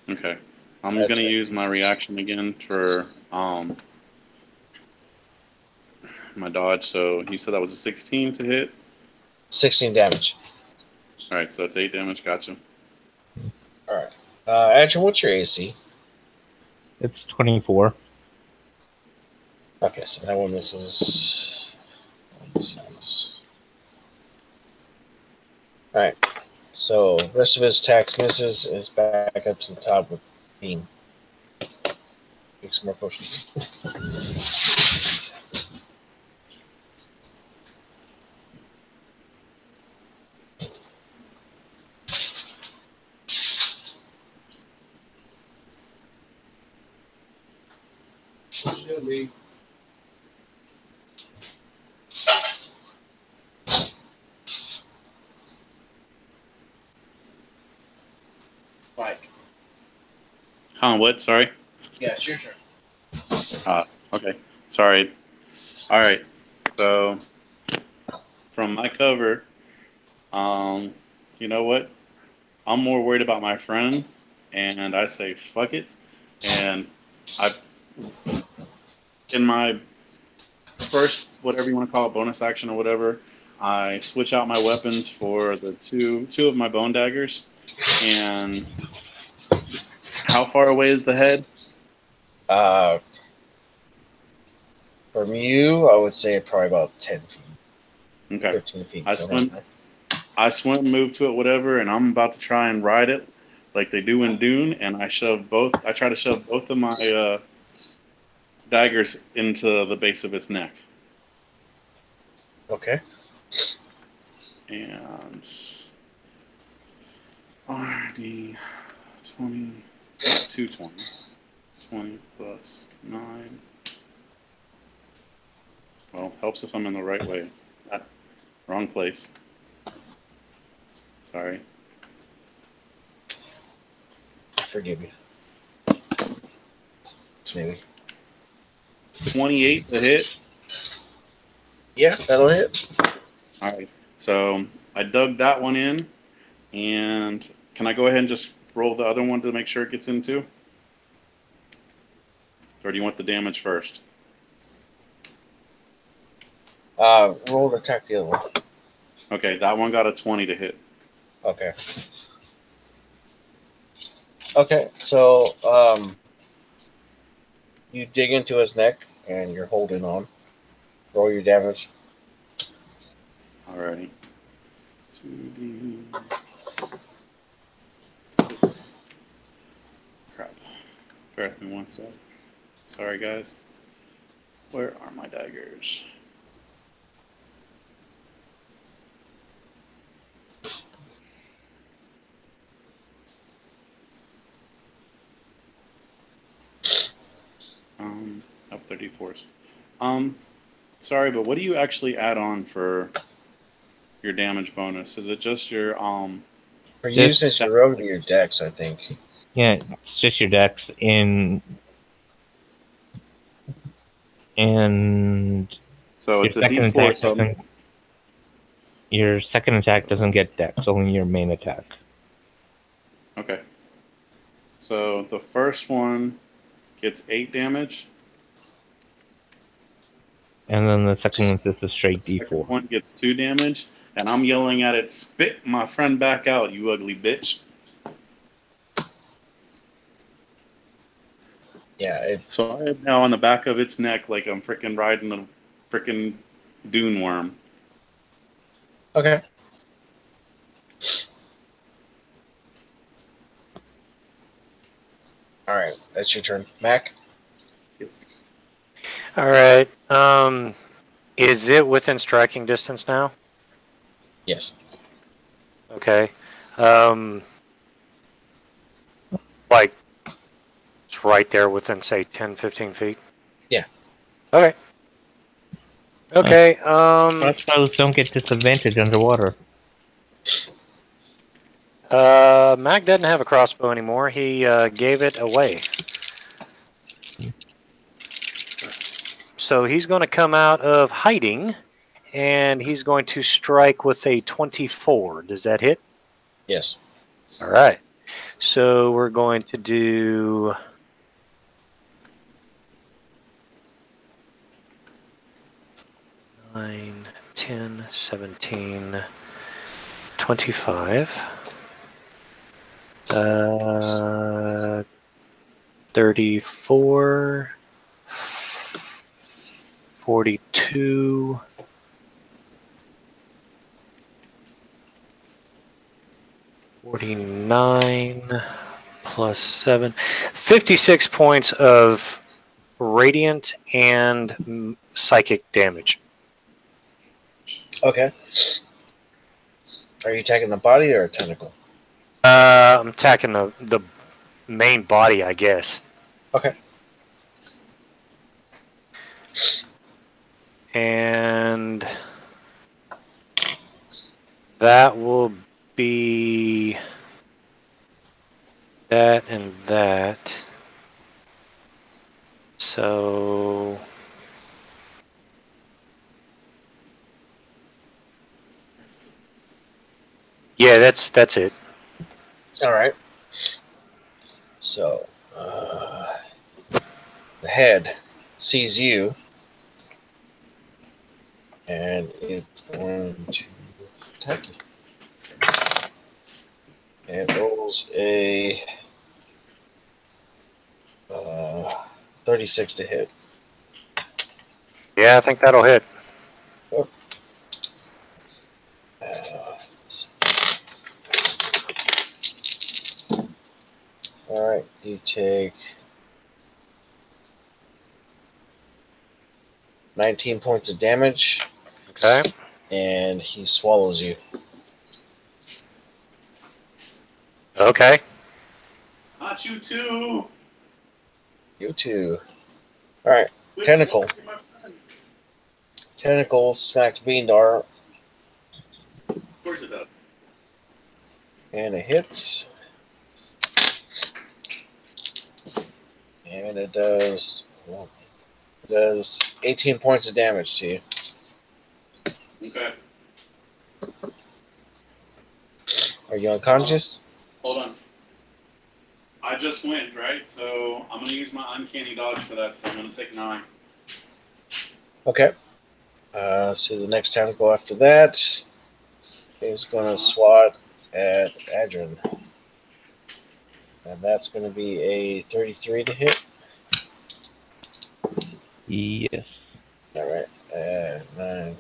Okay. I'm That's gonna it. use my reaction again for my dodge. So you said that was a 16 to hit. 16 damage. All right, so that's 8 damage. Gotcha. All right. Adrian, what's your AC? It's 24. Okay, so that one misses. All right. So rest of his attacks misses. Is back up to the top with Bean. Make some more potions. Should be. Mike. Huh? What? Sorry. Yeah, it's your turn. Okay. Sorry. All right. So from my cover, you know what? I'm more worried about my friend, and I say fuck it, and I in my first whatever you want to call it bonus action or whatever, I switch out my weapons for the two of my bone daggers, and how far away is the head? Uh, from you, I would say probably about 10 feet, Okay. 13 feet. I so around swim, there. I swim, move to it, whatever, and I'm about to try and ride it like they do in Dune, and I try to shove both of my daggers into the base of its neck. Okay. And RD 20, 220, 20 plus 9. Well, helps if I'm in the right way. Wrong place. Sorry. Forgive you. Maybe. 28 to hit. Yeah, that'll hit. All right. So I dug that one in, and can I go ahead and just roll the other one to make sure it gets in too? Or do you want the damage first? Roll to attack the other one. Okay, that one got a 20 to hit. Okay. Okay, so you dig into his neck and you're holding on. Roll your damage. Alrighty. 2d6. Crap. Bear with me one sec. Sorry, guys. Where are my daggers? 34s. Sorry, but what do you actually add on for your damage bonus? Is it just your For Just- using your rogue to your decks, I think. Yeah, it's just your dex and So your it's a second D4. attack So doesn't. Your second attack doesn't get dex, only your main attack. okay. So the first one gets 8 damage. And then the second one's just a straight The second D4. one gets 2 damage, and I'm yelling at it, "Spit my friend back out, you ugly bitch!" Yeah, So I am now on the back of its neck like I'm freaking riding a freaking dune worm. okay. All right, that's your turn, Mac. All right. Is it within striking distance now? Yes. Okay. Like it's right there within, say, 10, 15 feet? Yeah. Okay. Okay. Crossbows don't get disadvantage underwater. Mac doesn't have a crossbow anymore. He gave it away. So he's going to come out of hiding, and he's going to strike with a 24. Does that hit? Yes. All right. So we're going to do 9, 10, 17, 25, 34, 42, 49 plus 7, 56 points of radiant and psychic damage. Okay. Are you attacking the body or a tentacle? I'm attacking the main body, I guess. Okay. And that will be that and that. So yeah, that's it. All right. So the head sees you, and it's going to attack you. And rolls a 36 to hit. Yeah, I think that'll hit. All right, you take 19 points of damage, Okay. and he swallows you. Okay. Not you too. You too. All right, Quit Tentacle. smoking my friends. Tentacle smacks Beandar, Of course it does. and it hits. And it does 18 points of damage to you. Okay. Are you unconscious? Hold on. I just went, right? So I'm going to use my uncanny dodge for that, so I'm going to take 9. Okay. So the next tentacle after that is going to swat at Adrian. And that's going to be a 33 to hit. Yes. All right. 9,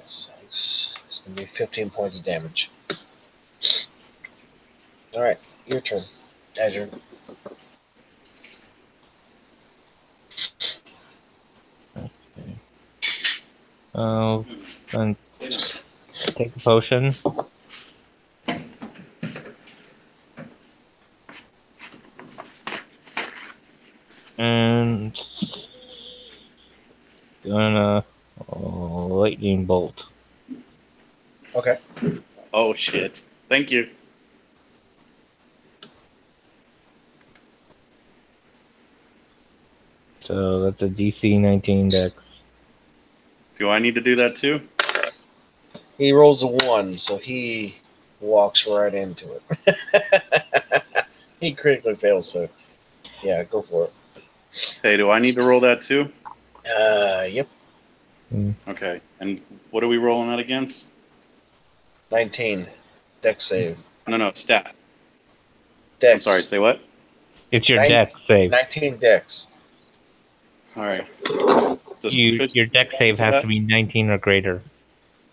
6. It's going to be 15 points of damage. All right. Your turn, Adrian. And take a potion. And gonna lightning bolt. Okay. Oh shit! Thank you. So that's a DC 19 dex. Do I need to do that too? He rolls a 1, so he walks right into it. He critically fails, so yeah, go for it. Hey, do I need to roll that too? Yep. Okay. And what are we rolling that against? 19. Dex save. No, stat. Dex. I'm sorry. Say what? It's your dex save. 19 dex. All right. Your dex save has to be 19 or greater.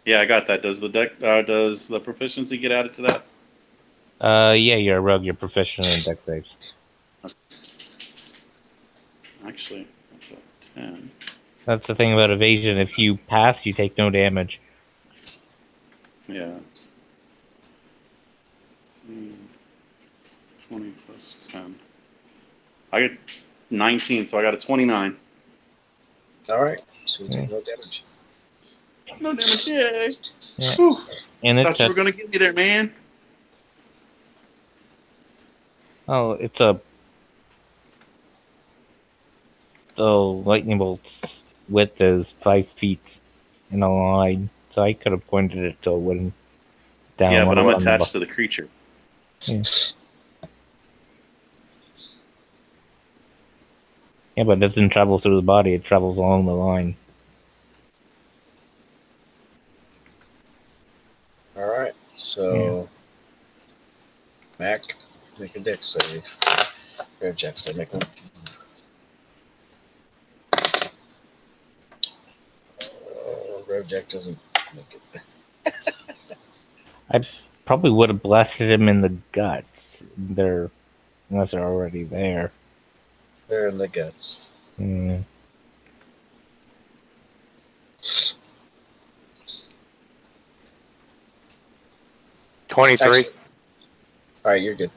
Yeah, I got that. Does the proficiency get added to that? Yeah, you're a rogue. You're proficient in dex saves. Actually, that's a 10. That's the thing about evasion. If you pass, you take no damage. Yeah. 20 plus 10. I get 19, so I got a 29. Alright. So you take no damage. No damage, yay! Yeah. Whew. And Thought you were gonna get me there, man. it's a. So lightning bolt's width is 5 feet in a line. So I could have pointed it to a wooden down. Yeah, but I'm lower on the attached to the creature. Yeah. Yeah, but it doesn't travel through the body. It travels along the line. Alright. So Mac, make a dex save. Revjak's gonna make one. Revjak doesn't make it. I probably would have blasted him in the guts. Unless they're already there. They're in the guts. 23. Alright, you're good.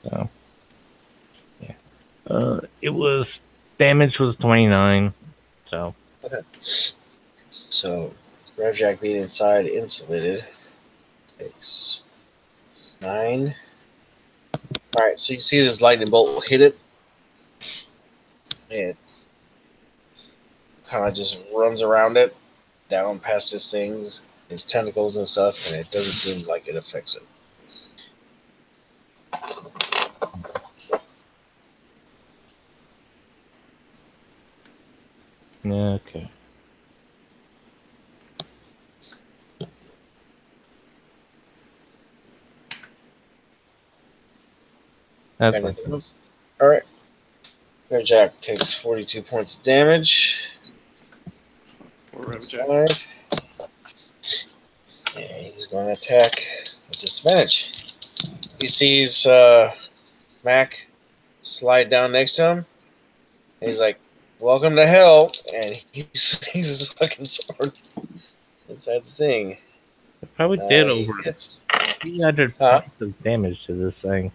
So, yeah. Damage was 29. So. Okay. So, Revjak being inside insulated takes 9. Alright, so you see this lightning bolt hit it. It kind of just runs around it, down past his things, his tentacles and stuff, and it doesn't seem like it affects it. Okay. That's Anything else? Alright. Revjak takes 42 points of damage. Poor Revjak. Alright. Yeah, he's going to attack with disadvantage. He sees Mac slide down next to him. And he's like, "Welcome to hell!" And he swings his fucking sword inside the thing. It probably did over 300 points of damage to this thing.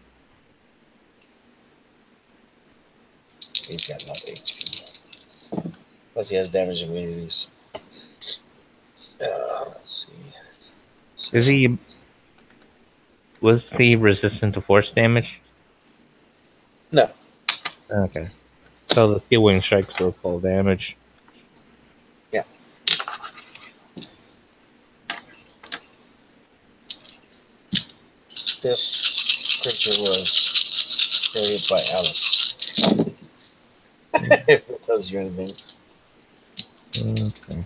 He's got enough HP. Plus, he has damage immunities. Let's see. Was he resistant to force damage? No. Okay. So the steel wing strikes were full damage. Yeah. This creature was created by Alex. If it tells you anything. Okay.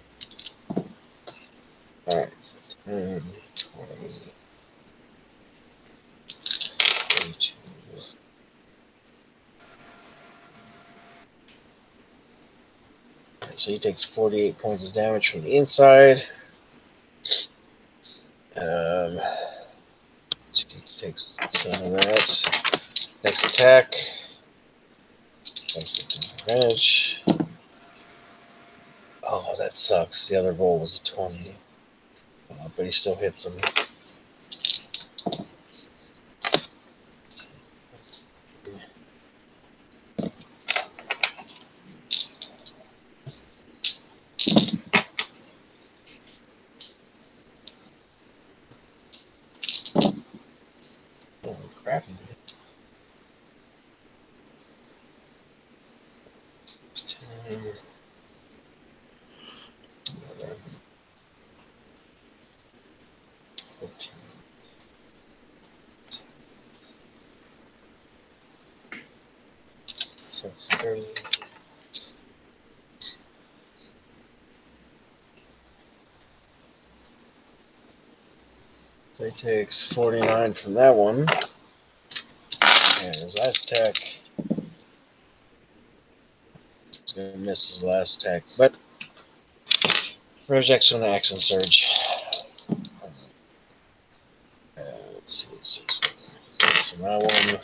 Alright. So 10, 20, 22. So he takes 48 points of damage from the inside. He takes 7 of that. Next attack. Takes a disadvantage. Oh, that sucks. The other roll was a 20. But he still hits him. Crap. So it's 30. So he takes 49 from that one. And his last attack is going to miss his last attack. But Revjak's going to action surge. Let's see. So that one.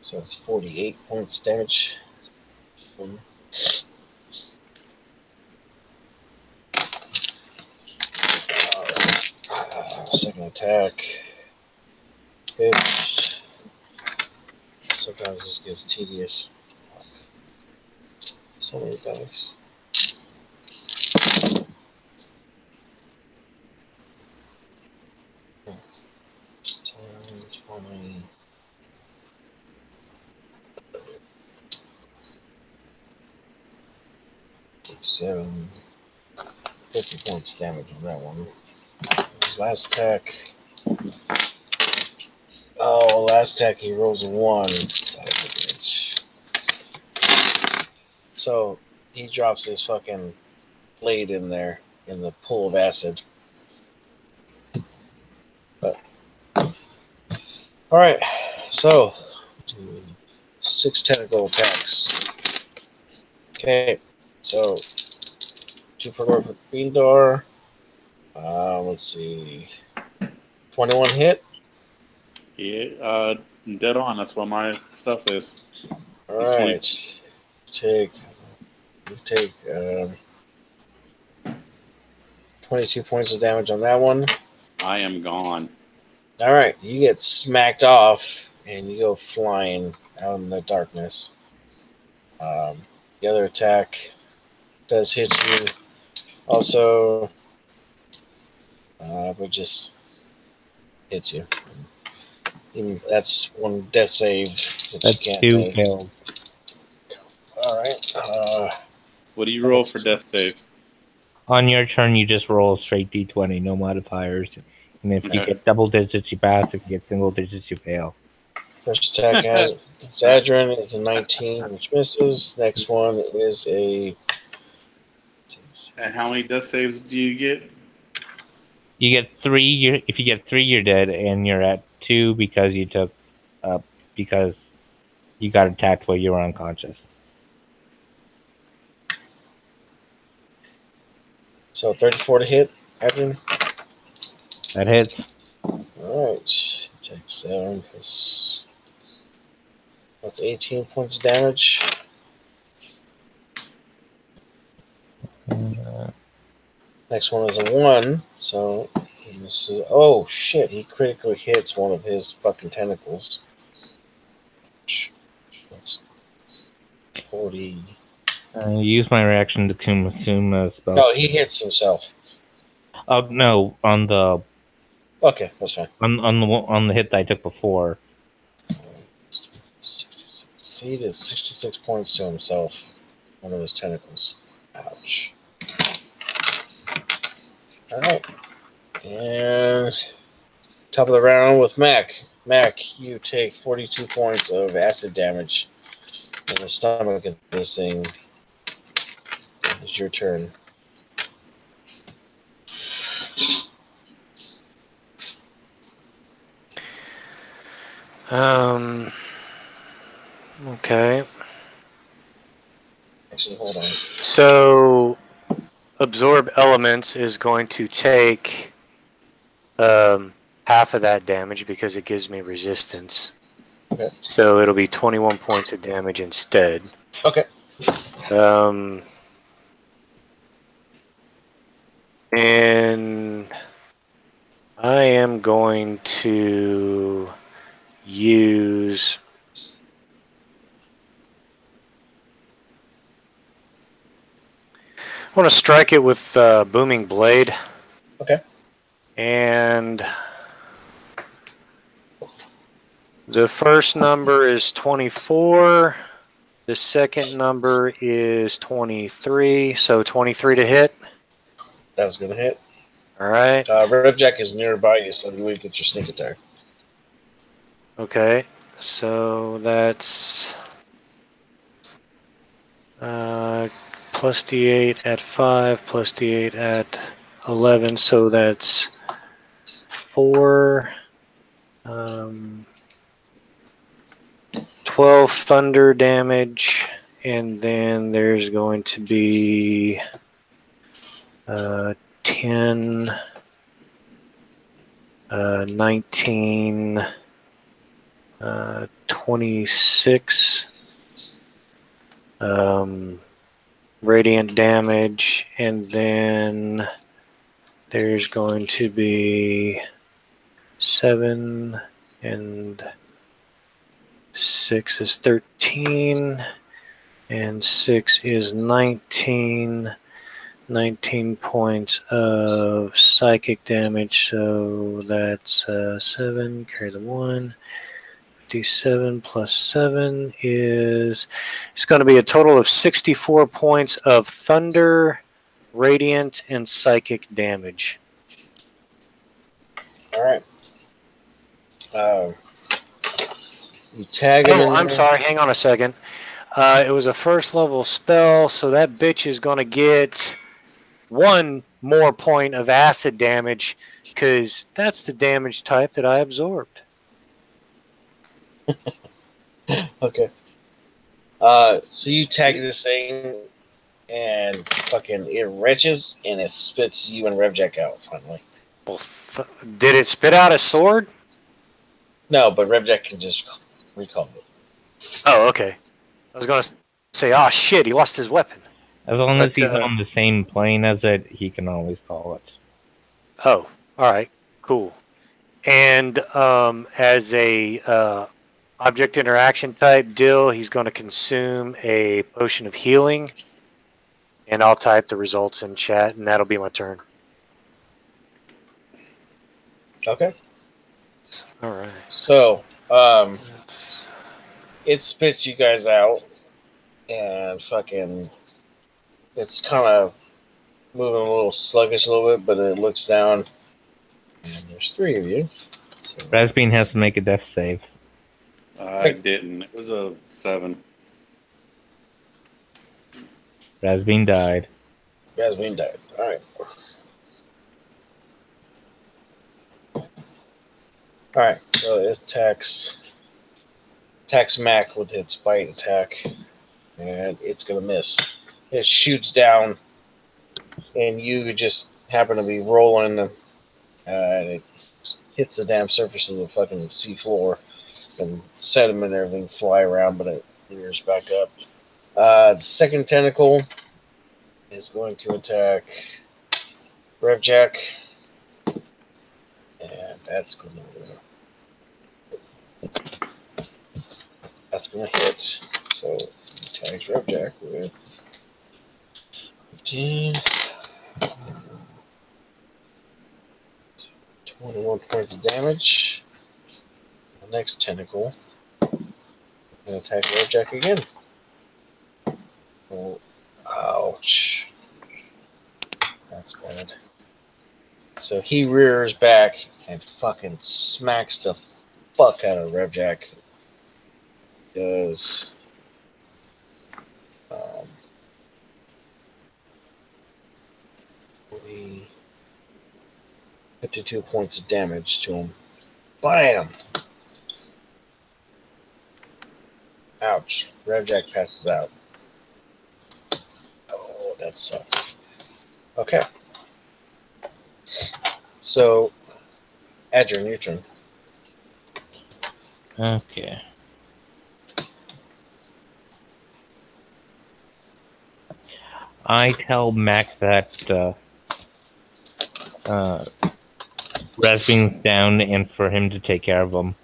So it's 48 points damage. Second attack. Hits. Sometimes this gets tedious. So many dice. Hmm. 10, 20. Seven. 50 points damage on that one. His last attack. Oh, last attack he rolls a 1. Son of a bitch. So he drops his fucking blade in there in the pool of acid. But alright, so 6 tentacle attacks. Okay, so 2 for Beendor. Let's see. 21 hit. Yeah, dead on. That's what my stuff is. All It's right. You take 22 points of damage on that one. I am gone. All right, you get smacked off and you go flying out in the darkness. The other attack does hit you. Also, but just hits you. Even that's one death save that That's you can't 2 make. failed. All right. What do you roll for death save? On your turn, you just roll a straight d20, no modifiers. And if you Okay. get double digits, you pass. If you get single digits, you fail. First attack has Zadrin is a 19, which misses. Next one is a. And how many death saves do you get? You get 3. If you get 3, you're dead, and you're at 2 because you took because you got attacked while you were unconscious. So 34 to hit, Adrian. That hits. All right. Take 7 plus. That's 18 points of damage. Next one is a 1, so he misses. Oh shit! He critically hits one of his fucking tentacles. That's 40. Use my reaction to consume a spell. No, he hits himself. No, on the Okay, that's fine. on the hit that I took before. 66. So he did 66 points to himself. One of his tentacles. Ouch. All right. And top of the round with Mac. Mac, you take 42 points of acid damage in the stomach of this thing. It's your turn. Okay. Actually, hold on. So, absorb elements is going to take half of that damage because it gives me resistance. Okay. So it'll be 21 points of damage instead. Okay. And I am going to use I want to strike it with Booming Blade. Okay. And the first number is 24. The second number is 23. So 23 to hit. That was going to hit. All right. Revjak is nearby you, so you would get your sneak attack. Okay. So that's plus D8 at 5, plus D8 at 11. So that's 4. 12 thunder damage, and then there's going to be 10, 19, 26 radiant damage, and then there's going to be 7 and 6 is 13, and 6 is 19. 19 points of psychic damage, so that's 7, carry the 1. D7 plus 7 is, it's going to be a total of 64 points of thunder, radiant, and psychic damage. All right. You tag him. Oh, I'm sorry, hang on a second. It was a first level spell, so that bitch is going to get 1 more point of acid damage, because that's the damage type that I absorbed. Okay. So you tag this thing, and fucking it wrenches, and it spits you and Revjak out finally. Well, did it spit out a sword? No, but Revjak can just recall it. Oh, okay. I was going to say, oh shit, he lost his weapon. As long as he's on the same plane as it, he can always call it. Oh, all right, cool. And as a object interaction type deal, he's going to consume a potion of healing, and I'll type the results in chat, and that'll be my turn. Okay. All right. So, it spits you guys out, and fucking, it's kind of moving a little sluggish a little bit, but it looks down, and there's 3 of you. So, Rasbean has to make a death save. I didn't. It was a 7. Rasbean died. Yasmin died. All right. All right. So it attacks Mac with its bite attack, and it's gonna miss. It shoots down, and you just happen to be rolling, and it hits the damn surface of the fucking sea floor, and sediment and everything fly around, but it rears back up. The second tentacle is going to attack Revjak, and that's going to hit. So he tags Revjak with 15, 21 points of damage. The next tentacle and attack Revjak again. Oh, ouch. That's bad. So he rears back and fucking smacks the fuck out of Revjak. Does 52 points of damage to him. Bam! Ouch. Revjak passes out. Oh, that sucks. Okay. So, Adrian, your turn. Okay. I tell Mac that Rasbing's down and for him to take care of him.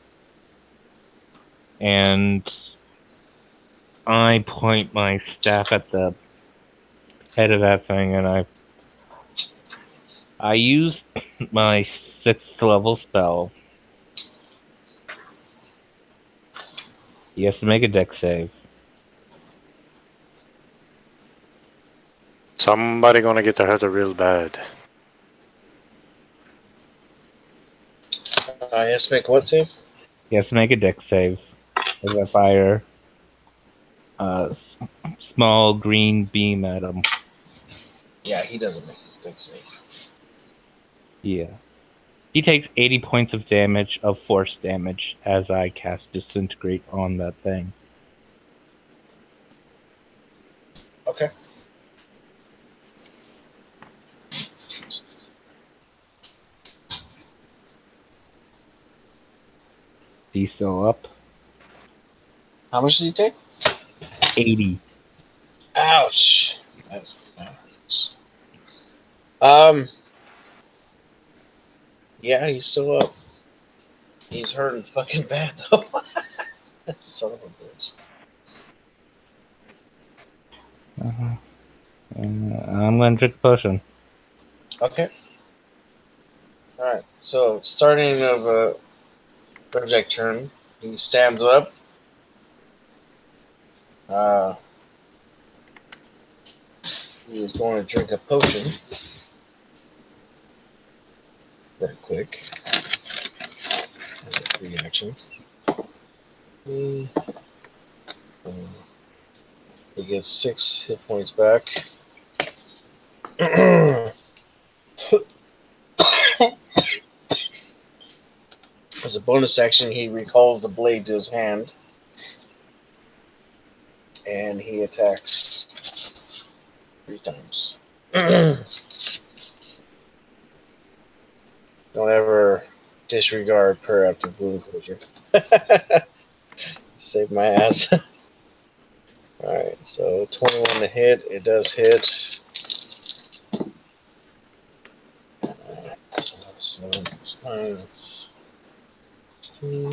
And I point my staff at the head of that thing, and I use my 6th level spell. He has to make a dex save. Somebody gonna get the hurt real bad. He has to make what save? He has to make a dex save. As I fire a small green beam at him. Yeah, he doesn't make his dex save. Yeah. He takes 80 points of damage, of force damage, as I cast Disintegrate on that thing. Okay. He's still up. How much did he take? 80. Ouch. That's yeah, he's still up. He's hurting fucking bad though. Son of a bitch. I'm gonna drink a potion. Okay. Alright. So starting of Revjak turn, he stands up. He is going to drink a potion. Very quick. As a free action. He gets 6 hit points back. As a bonus action, he recalls the blade to his hand. And he attacks 3 times. Don't ever disregard proactive wound closure. Save my ass. Alright, so 21 to hit. It does hit. 7 plus 9. That's 15.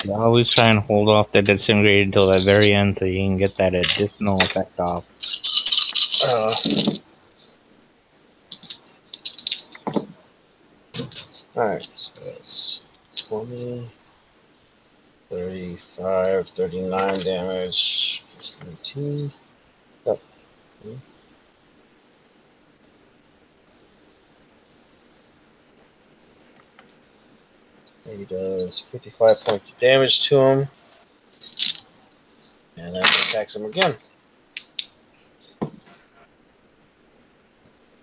I always try and hold off the Disintegrate until the very end so you can get that additional effect off. Alright, so that's 20, 35, 39 damage, plus 19. Oh. He does 55 points of damage to him. And then attacks him again.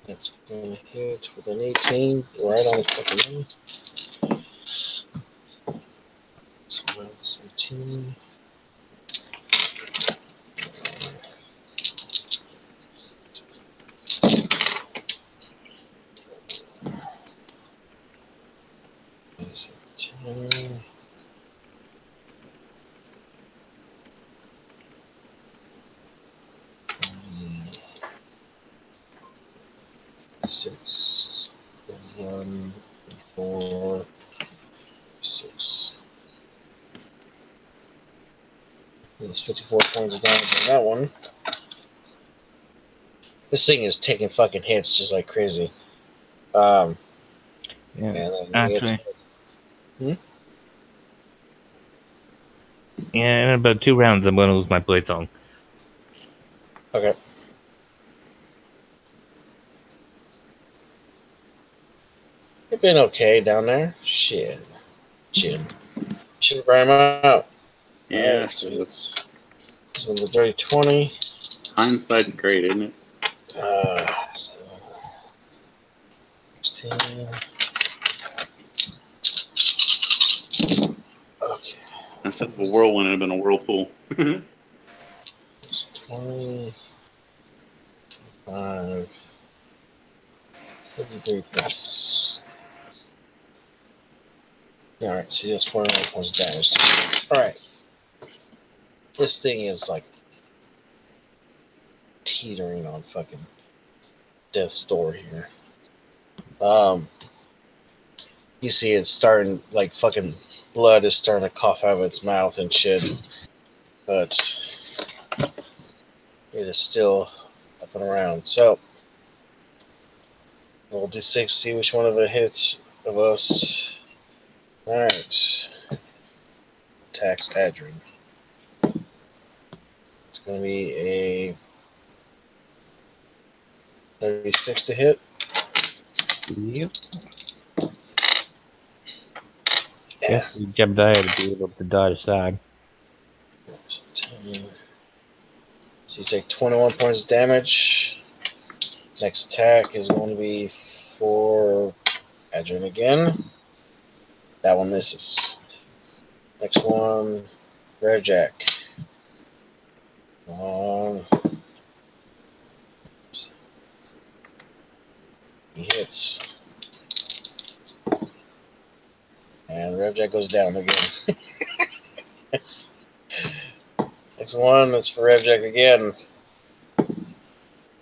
That's going to hit with an 18, right on the fucking knee. So minus 18. Minus 18. Six, 1, 4, 6. There's 54 points of damage on that one. This thing is taking fucking hits just like crazy. Yeah, and then actually. Hmm? Yeah, in about 2 rounds I'm gonna lose my blade song. Okay. You've been okay down there. Shit. Should have brought him out. Yeah. Right, so this one's a dirty 20. Hindsight's great, isn't it? 16. Okay. Instead of a whirlwind, it'd have been a whirlpool. It's 20. 5. 53 plus. Alright, so he has 49 points of damage. Alright. This thing is like teetering on fucking death's door here. You see it's starting, like, fucking blood is starting to cough out of its mouth and shit. But it is still up and around. So we'll do 6, see which one of the hits of us. Alright. Attacks Adrian. It's going to be a 36 to hit. Yep. Guess we jumped ahead to be able to dodge aside. So you take 21 points of damage. Next attack is going to be for Adrian again. That one misses. Next one, Revjak. He hits. And Revjak goes down again. Next one is for Revjak again.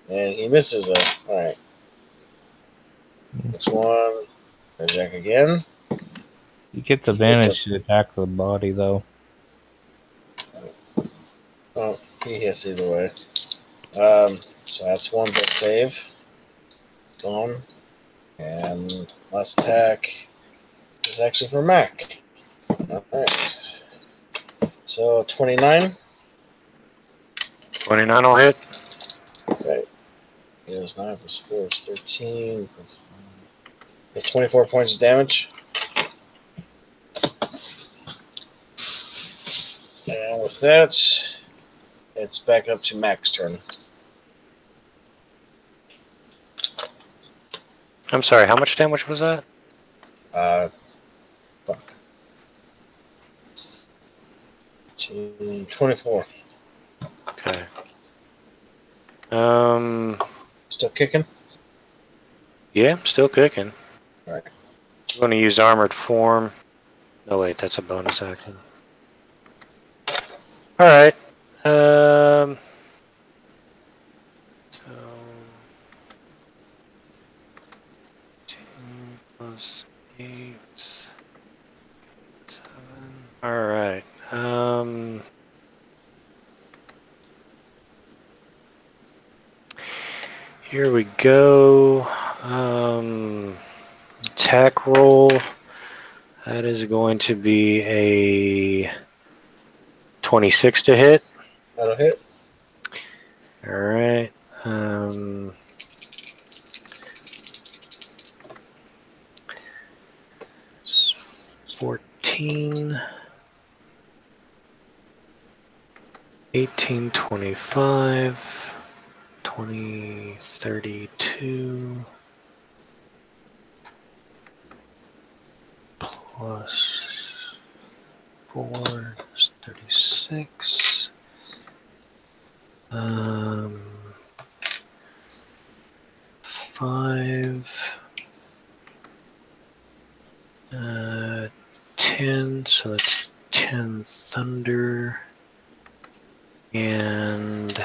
And he misses it. Alright. Next one, Revjak again. He gets advantage to attack the body, though. Oh, he hits either way. So that's one death save. Gone. And last attack is actually for Mac. Alright. So 29. 29 will hit. Okay. He does 9 plus 4 is 13. It's 24 points of damage. And with that, it's back up to Mac's turn. I'm sorry, how much damage was that? Fuck. 24. Okay. Still kicking? Yeah, still kicking. Alright. I'm going to use armored form. No, wait, that's a bonus action. Alright. So 2 plus 8. 7. Alright. Here we go. Attack roll. That is going to be a 26 to hit. That'll hit. All right. 14, 18, 25, 20, 32, plus 4 is 36. 5, 10, so that's 10 thunder, and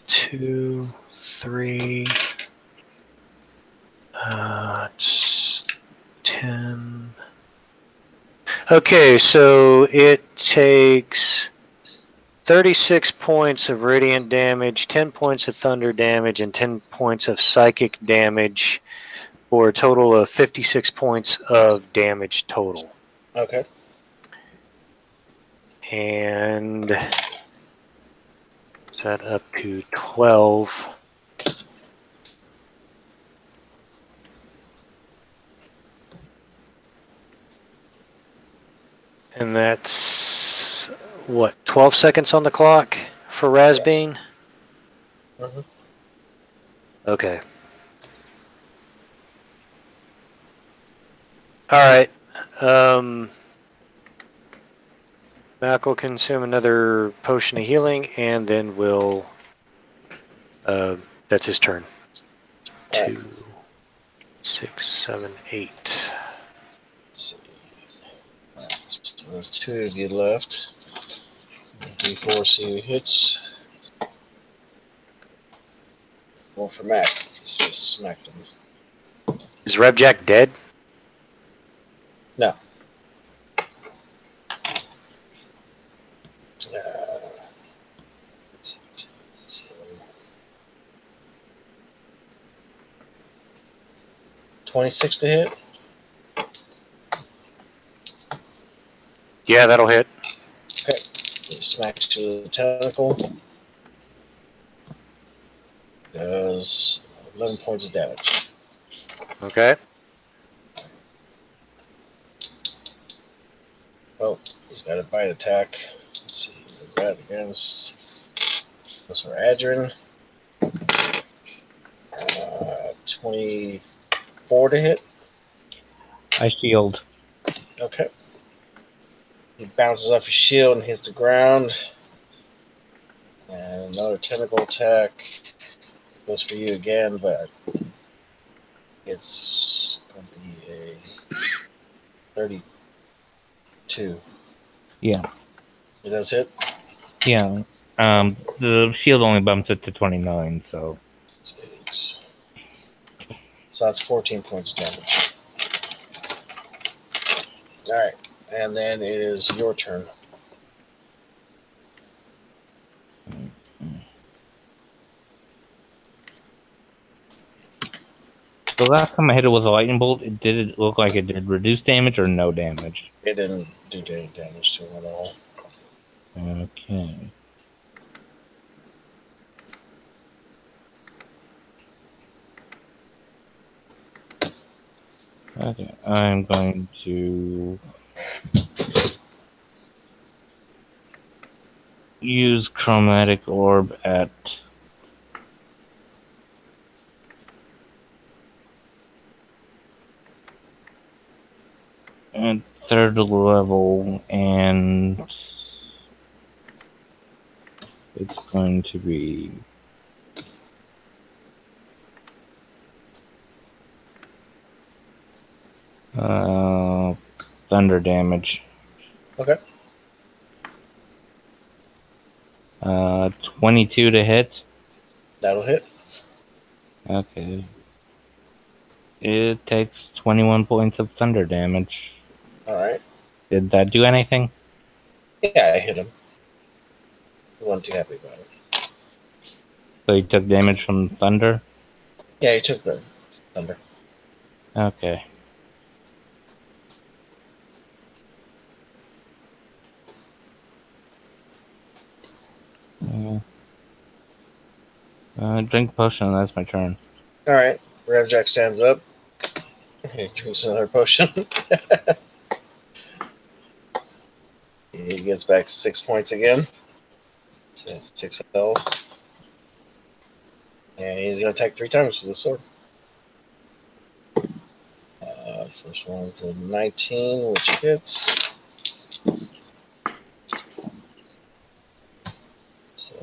2, 3, it's 10. Okay, so it takes 36 points of radiant damage, 10 points of thunder damage, and 10 points of psychic damage, for a total of 56 points of damage total. Okay. And is that up to 12? And that's, what, 12 seconds on the clock for Razbean? Mm-hmm. Okay. All right. Mac will consume another potion of healing, and then we'll... that's his turn. 2, 6, 7, 8. Let's see. So there's 2 of you left. before see who hits. One for Mac. He just smacked him. Is Revjak dead? No. 26 to hit. Yeah, that'll hit. Okay. He smacks to the tentacle. Does 11 points of damage. Okay. Oh, he's got a bite attack. Let's see. Is that against? Goes for Adrian. 24 to hit. I shield. Okay. He bounces off his shield and hits the ground. And another tentacle attack goes for you again, but it's going to be a 32. Yeah. It does hit. Yeah. The shield only bumps it to 29, so. So that's 14 points of damage. Alright. And then it is your turn. The last time I hit it with a lightning bolt, did it look like it did reduce damage or no damage? It didn't do any damage to him at all. Okay. Okay, I'm going to use chromatic orb at third level, and it's going to be thunder damage. Okay. 22 to hit. That'll hit. Okay. It takes 21 points of thunder damage. Alright. Did that do anything? Yeah, I hit him. He wasn't too happy about it. So he took damage from thunder? Yeah, he took the thunder. Okay. Drink potion, that's my turn. Alright. Revjak stands up. He drinks another potion. He gets back 6 points again. So that's 6 health. And he's going to attack 3 times with the sword. First one to 19, which hits. So,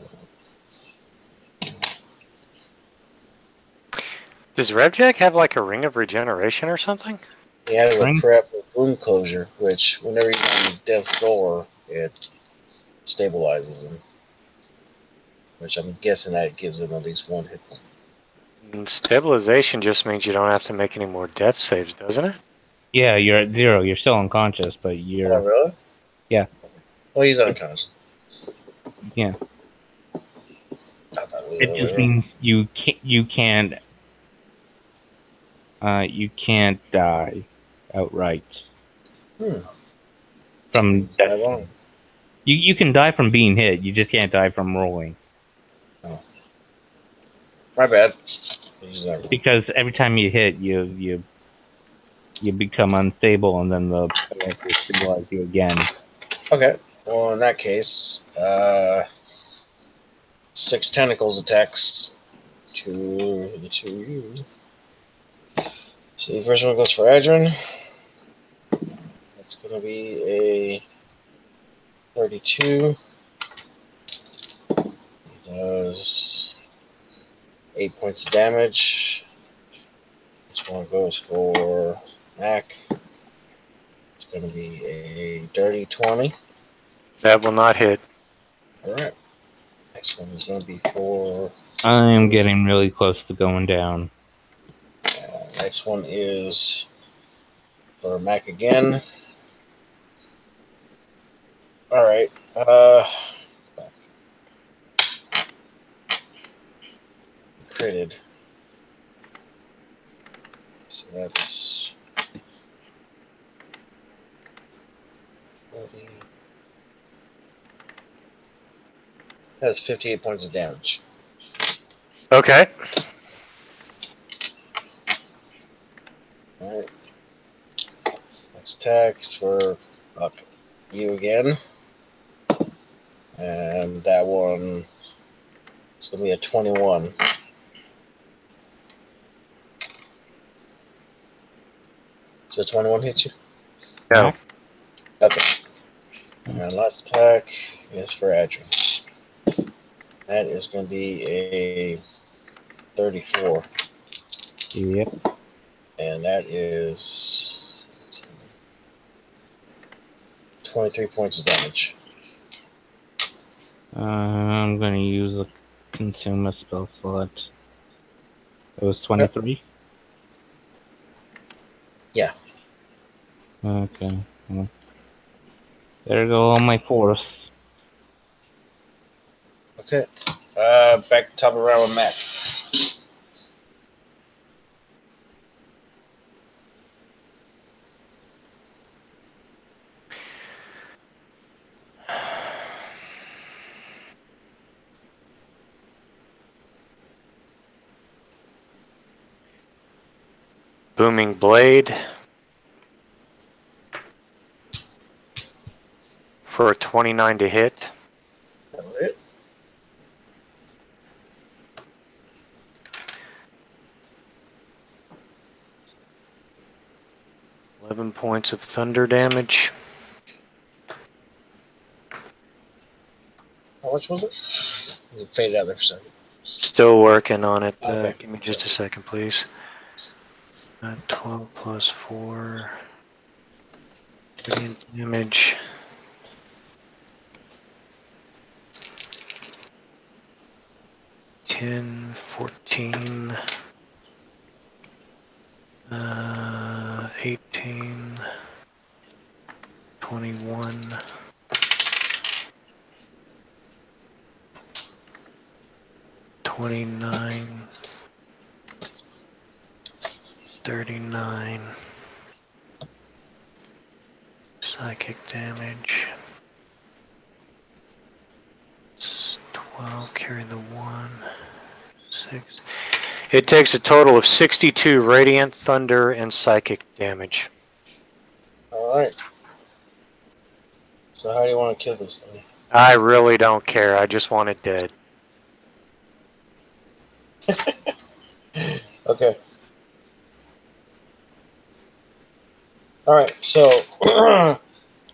Does Revjak have like a ring of regeneration or something? he has a Ring? prep with wound closure, which whenever he's on death's door, it stabilizes him. Which I'm guessing that gives him at least 1 hit point. Stabilization just means you don't have to make any more death saves, doesn't it? Yeah, you're at 0. You're still unconscious, but you're... Oh, really? Yeah. Well, he's unconscious. Yeah. I thought it was It just means you can't die outright from How death. long? You can die from being hit. You just can't die from rolling. My bad. He's not wrong. Because every time you hit, you become unstable, and then the player will stabilize you again. Okay. Well, in that case, 6 tentacles attacks to the 2 of you. So the first one goes for Adrian. That's going to be a 32. He does 8 points of damage. This one goes for Mac. It's going to be a dirty 20. That will not hit. All right. Next one is going to be for. I am getting really close to going down. Next one is for Mac again. All right. Critted. So that's 40. That's 58 points of damage. Okay. All right. Next attack is for you again. And that one is going to be a 21. So 21 hit you? No. Okay. And last attack is for Adrian. That is going to be a 34. Yep. And that is 23 points of damage. I'm going to use a consume a spell slot. It was 23? Yeah. Okay. Well, there go all my force. Okay. Back to top of the round with Mac. Booming Blade for a 29 to hit. All right. $11 points of thunder damage. How much was it? It faded out there for a second. Still working on it. Okay. Give me just a second, please. 12 plus 4. Radiant damage. $10, 14, 18, 21, 29, 39. Psychic damage. 12, carry the 1. 6. It takes a total of 62 radiant, thunder, and psychic damage. All right. So how do you want to kill this thing? I really don't care. I just want it dead. Okay. All right. So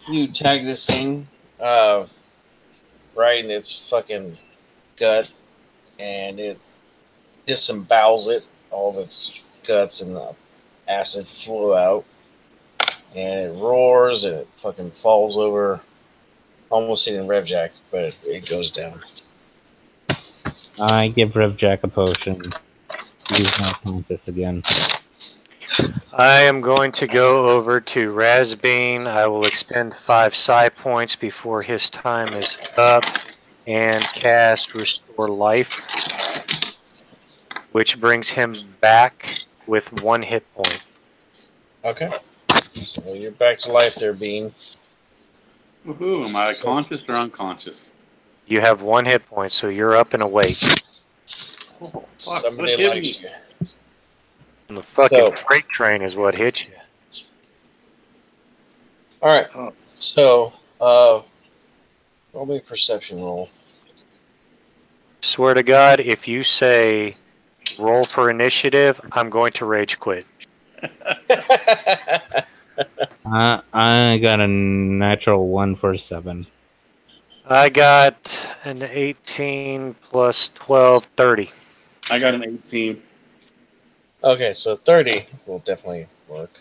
you tag this thing right in its fucking gut, and it disembowels it. All of its guts and the acid flow out, and it roars and it fucking falls over, almost hitting Revjak, but it goes down. I give Revjak a potion. He's not conscious again. I am going to go over to Razbean. I will expend 5 psi points before his time is up and cast Restore Life, which brings him back with 1 hit point. Okay. So you're back to life there, Bean. Woohoo! Am I conscious or unconscious? You have 1 hit point, so you're up and awake. Oh, fuck. Somebody What hit likes me? you. And the fucking So- freight train is what hit you. All right. Oh. So, roll me a perception roll. Swear to God, if you say roll for initiative, I'm going to rage quit. I got a natural 1 for 7. I got an 18 plus 12, 30. I got an 18. Okay, so 30 will definitely work.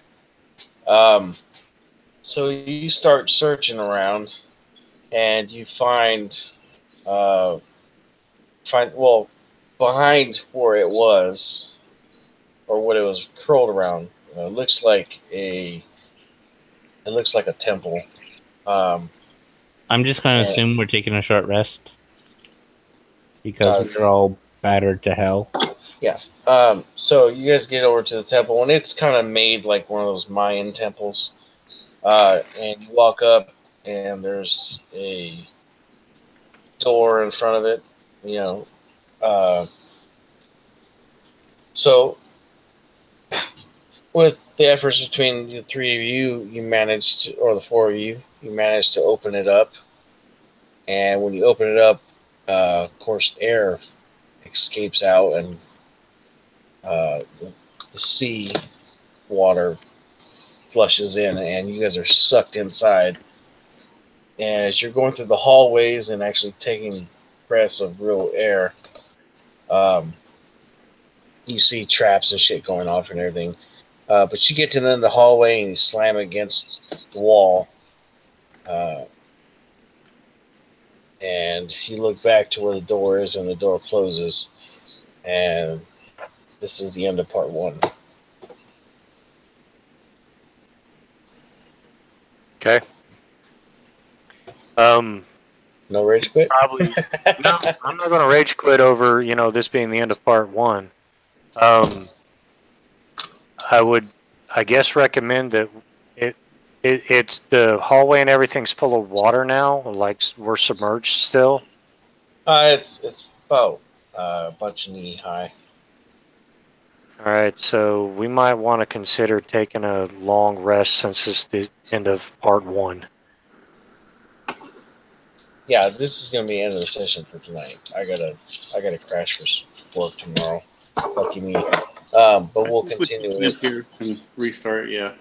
So you start searching around, and you find uh, behind where it was, or what it was curled around, it looks like a temple. Um, I'm just going to and, assume we're taking a short rest because uh, we're all battered to hell. yeah. So you guys get over to the temple, and it's kind of made like one of those Mayan temples. And you walk up, and there's a door in front of it. You know, uh, so with the efforts between the three of you, or the four of you, you managed to open it up. And when you open it up, of course, air escapes out, and the sea water flushes in, and you guys are sucked inside. And as you're going through the hallways and actually taking breaths of real air, um, you see traps and shit going off and everything. But you get to the end of the hallway and you slam against the wall. And you look back to where the door is, and the door closes. And this is the end of part 1. Okay. No rage quit? Probably no. I'm not going to rage quit over this being the end of part 1. I would, I guess, recommend that it's the hallway and everything's full of water now. Like we're submerged still. It's about a bunch of knee high. All right, so we might want to consider taking a long rest since it's the end of part 1. Yeah, this is gonna be the end of the session for tonight. I gotta crash for work tomorrow. Lucky me. But we'll Put continue something in with. here and restart. Yeah,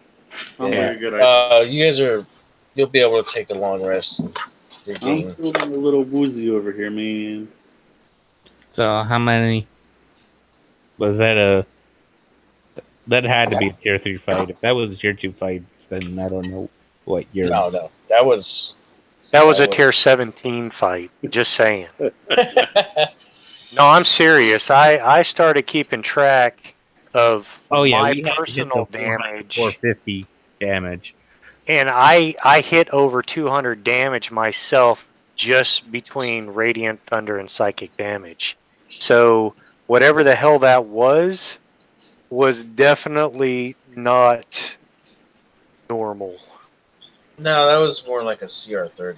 sounds Yeah. like a good idea. You'll be able to take a long rest and I'm regain. feeling a little woozy over here, man. So how many was that? That had to be a tier 3 fight. If that was a tier 2 fight, then I don't know what your. No, that was a tier 17 fight. Just saying. no, No, I'm serious. I started keeping track of my we had to hit personal the damage, 450 damage. and I hit over 200 damage myself just between radiant thunder and psychic damage. So whatever the hell that was definitely not normal. that was more like a CR30.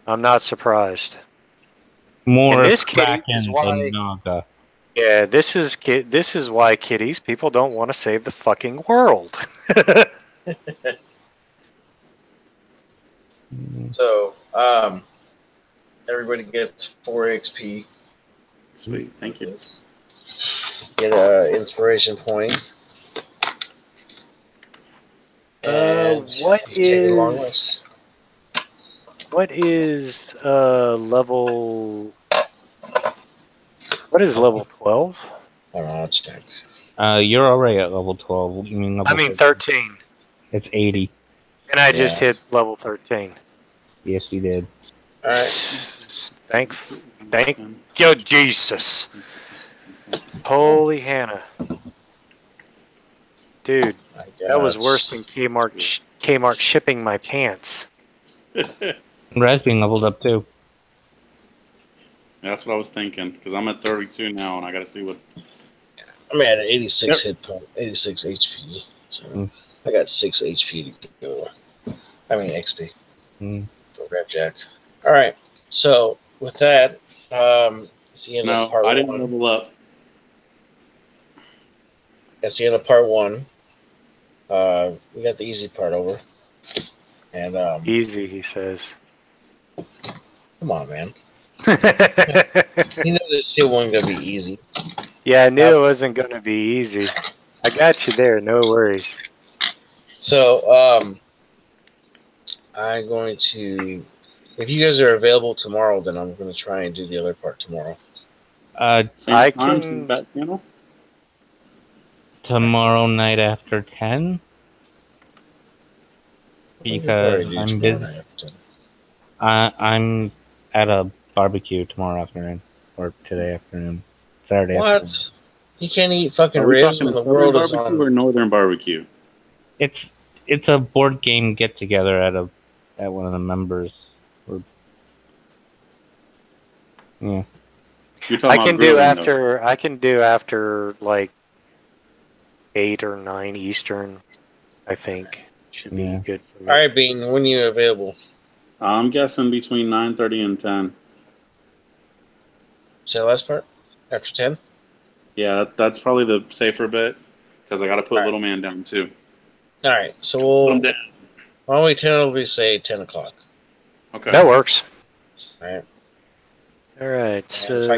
I'm not surprised. More In this case is Kraken why. than Naga. Yeah, this is why, kiddies, people don't want to save the fucking world. So, everybody gets 4 XP. Sweet, thank you. Get a inspiration point. And what you take a long is rest. level? What is level 12? Hold on, I'll check. You're already at level 12. You mean level I mean 13. It's 80. And I just hit level 13. Yes, you did. All right. Thank you, Jesus. Holy Hannah. Dude, that was worse than Kmart shipping my pants. Raz being leveled up too. That's what I was thinking, because I'm at 32 now, and I got to see what. I'm at 86 hit point, 86 HP. So I got 6 HP to go. I mean XP for Revjak. All right. So with that, it's the end of part 1. I didn't level up. That's the end of part 1. We got the easy part over. And easy, he says. Come on, man. You know this shit wasn't gonna be easy. Yeah, I knew it wasn't gonna be easy. I got you there, no worries. So, I'm going to. If you guys are available tomorrow, then I'm going to try and do the other part tomorrow. Same time, same back channel? Tomorrow night after 10? Because I'm busy. I'm at a barbecue tomorrow afternoon or today afternoon, Saturday afternoon. What? You can't eat fucking Are we ribs talking when a the southern world is barbecue on. or northern barbecue? It's a board game get together at one of the members. Yeah. You're talking about grilling, though. I can do after like 8 or 9 Eastern. I think should be Yeah. good for me. All right, Bean, when are you available? I'm guessing between 9:30 and 10. Say the last part? After 10? Yeah, that's probably the safer bet because I got to put All right. little man down too. All right, so Put we'll. him down. Why don't we tentatively say 10 o'clock? Okay. That works. All right. All right. And So if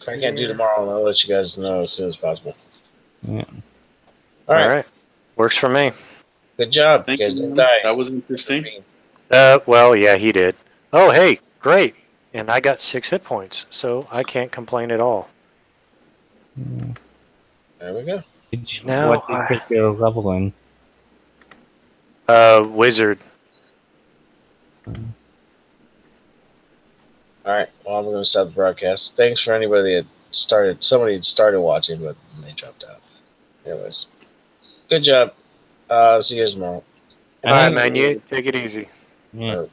I can't do tomorrow, I'll let you guys know as soon as possible. Yeah. All right. All right. Works for me. Good job. Thank you guys you, didn't man. die. That was interesting. Well, yeah, he did. Oh, hey, great. And I got 6 hit points, so I can't complain at all. There we go. Now What did you pick your level in? Wizard. All right. Well, I'm going to stop the broadcast. Thanks for anybody that started. Somebody started watching, but they dropped out. Anyways, good job. See you guys tomorrow. All right, man. You take it easy. Yeah.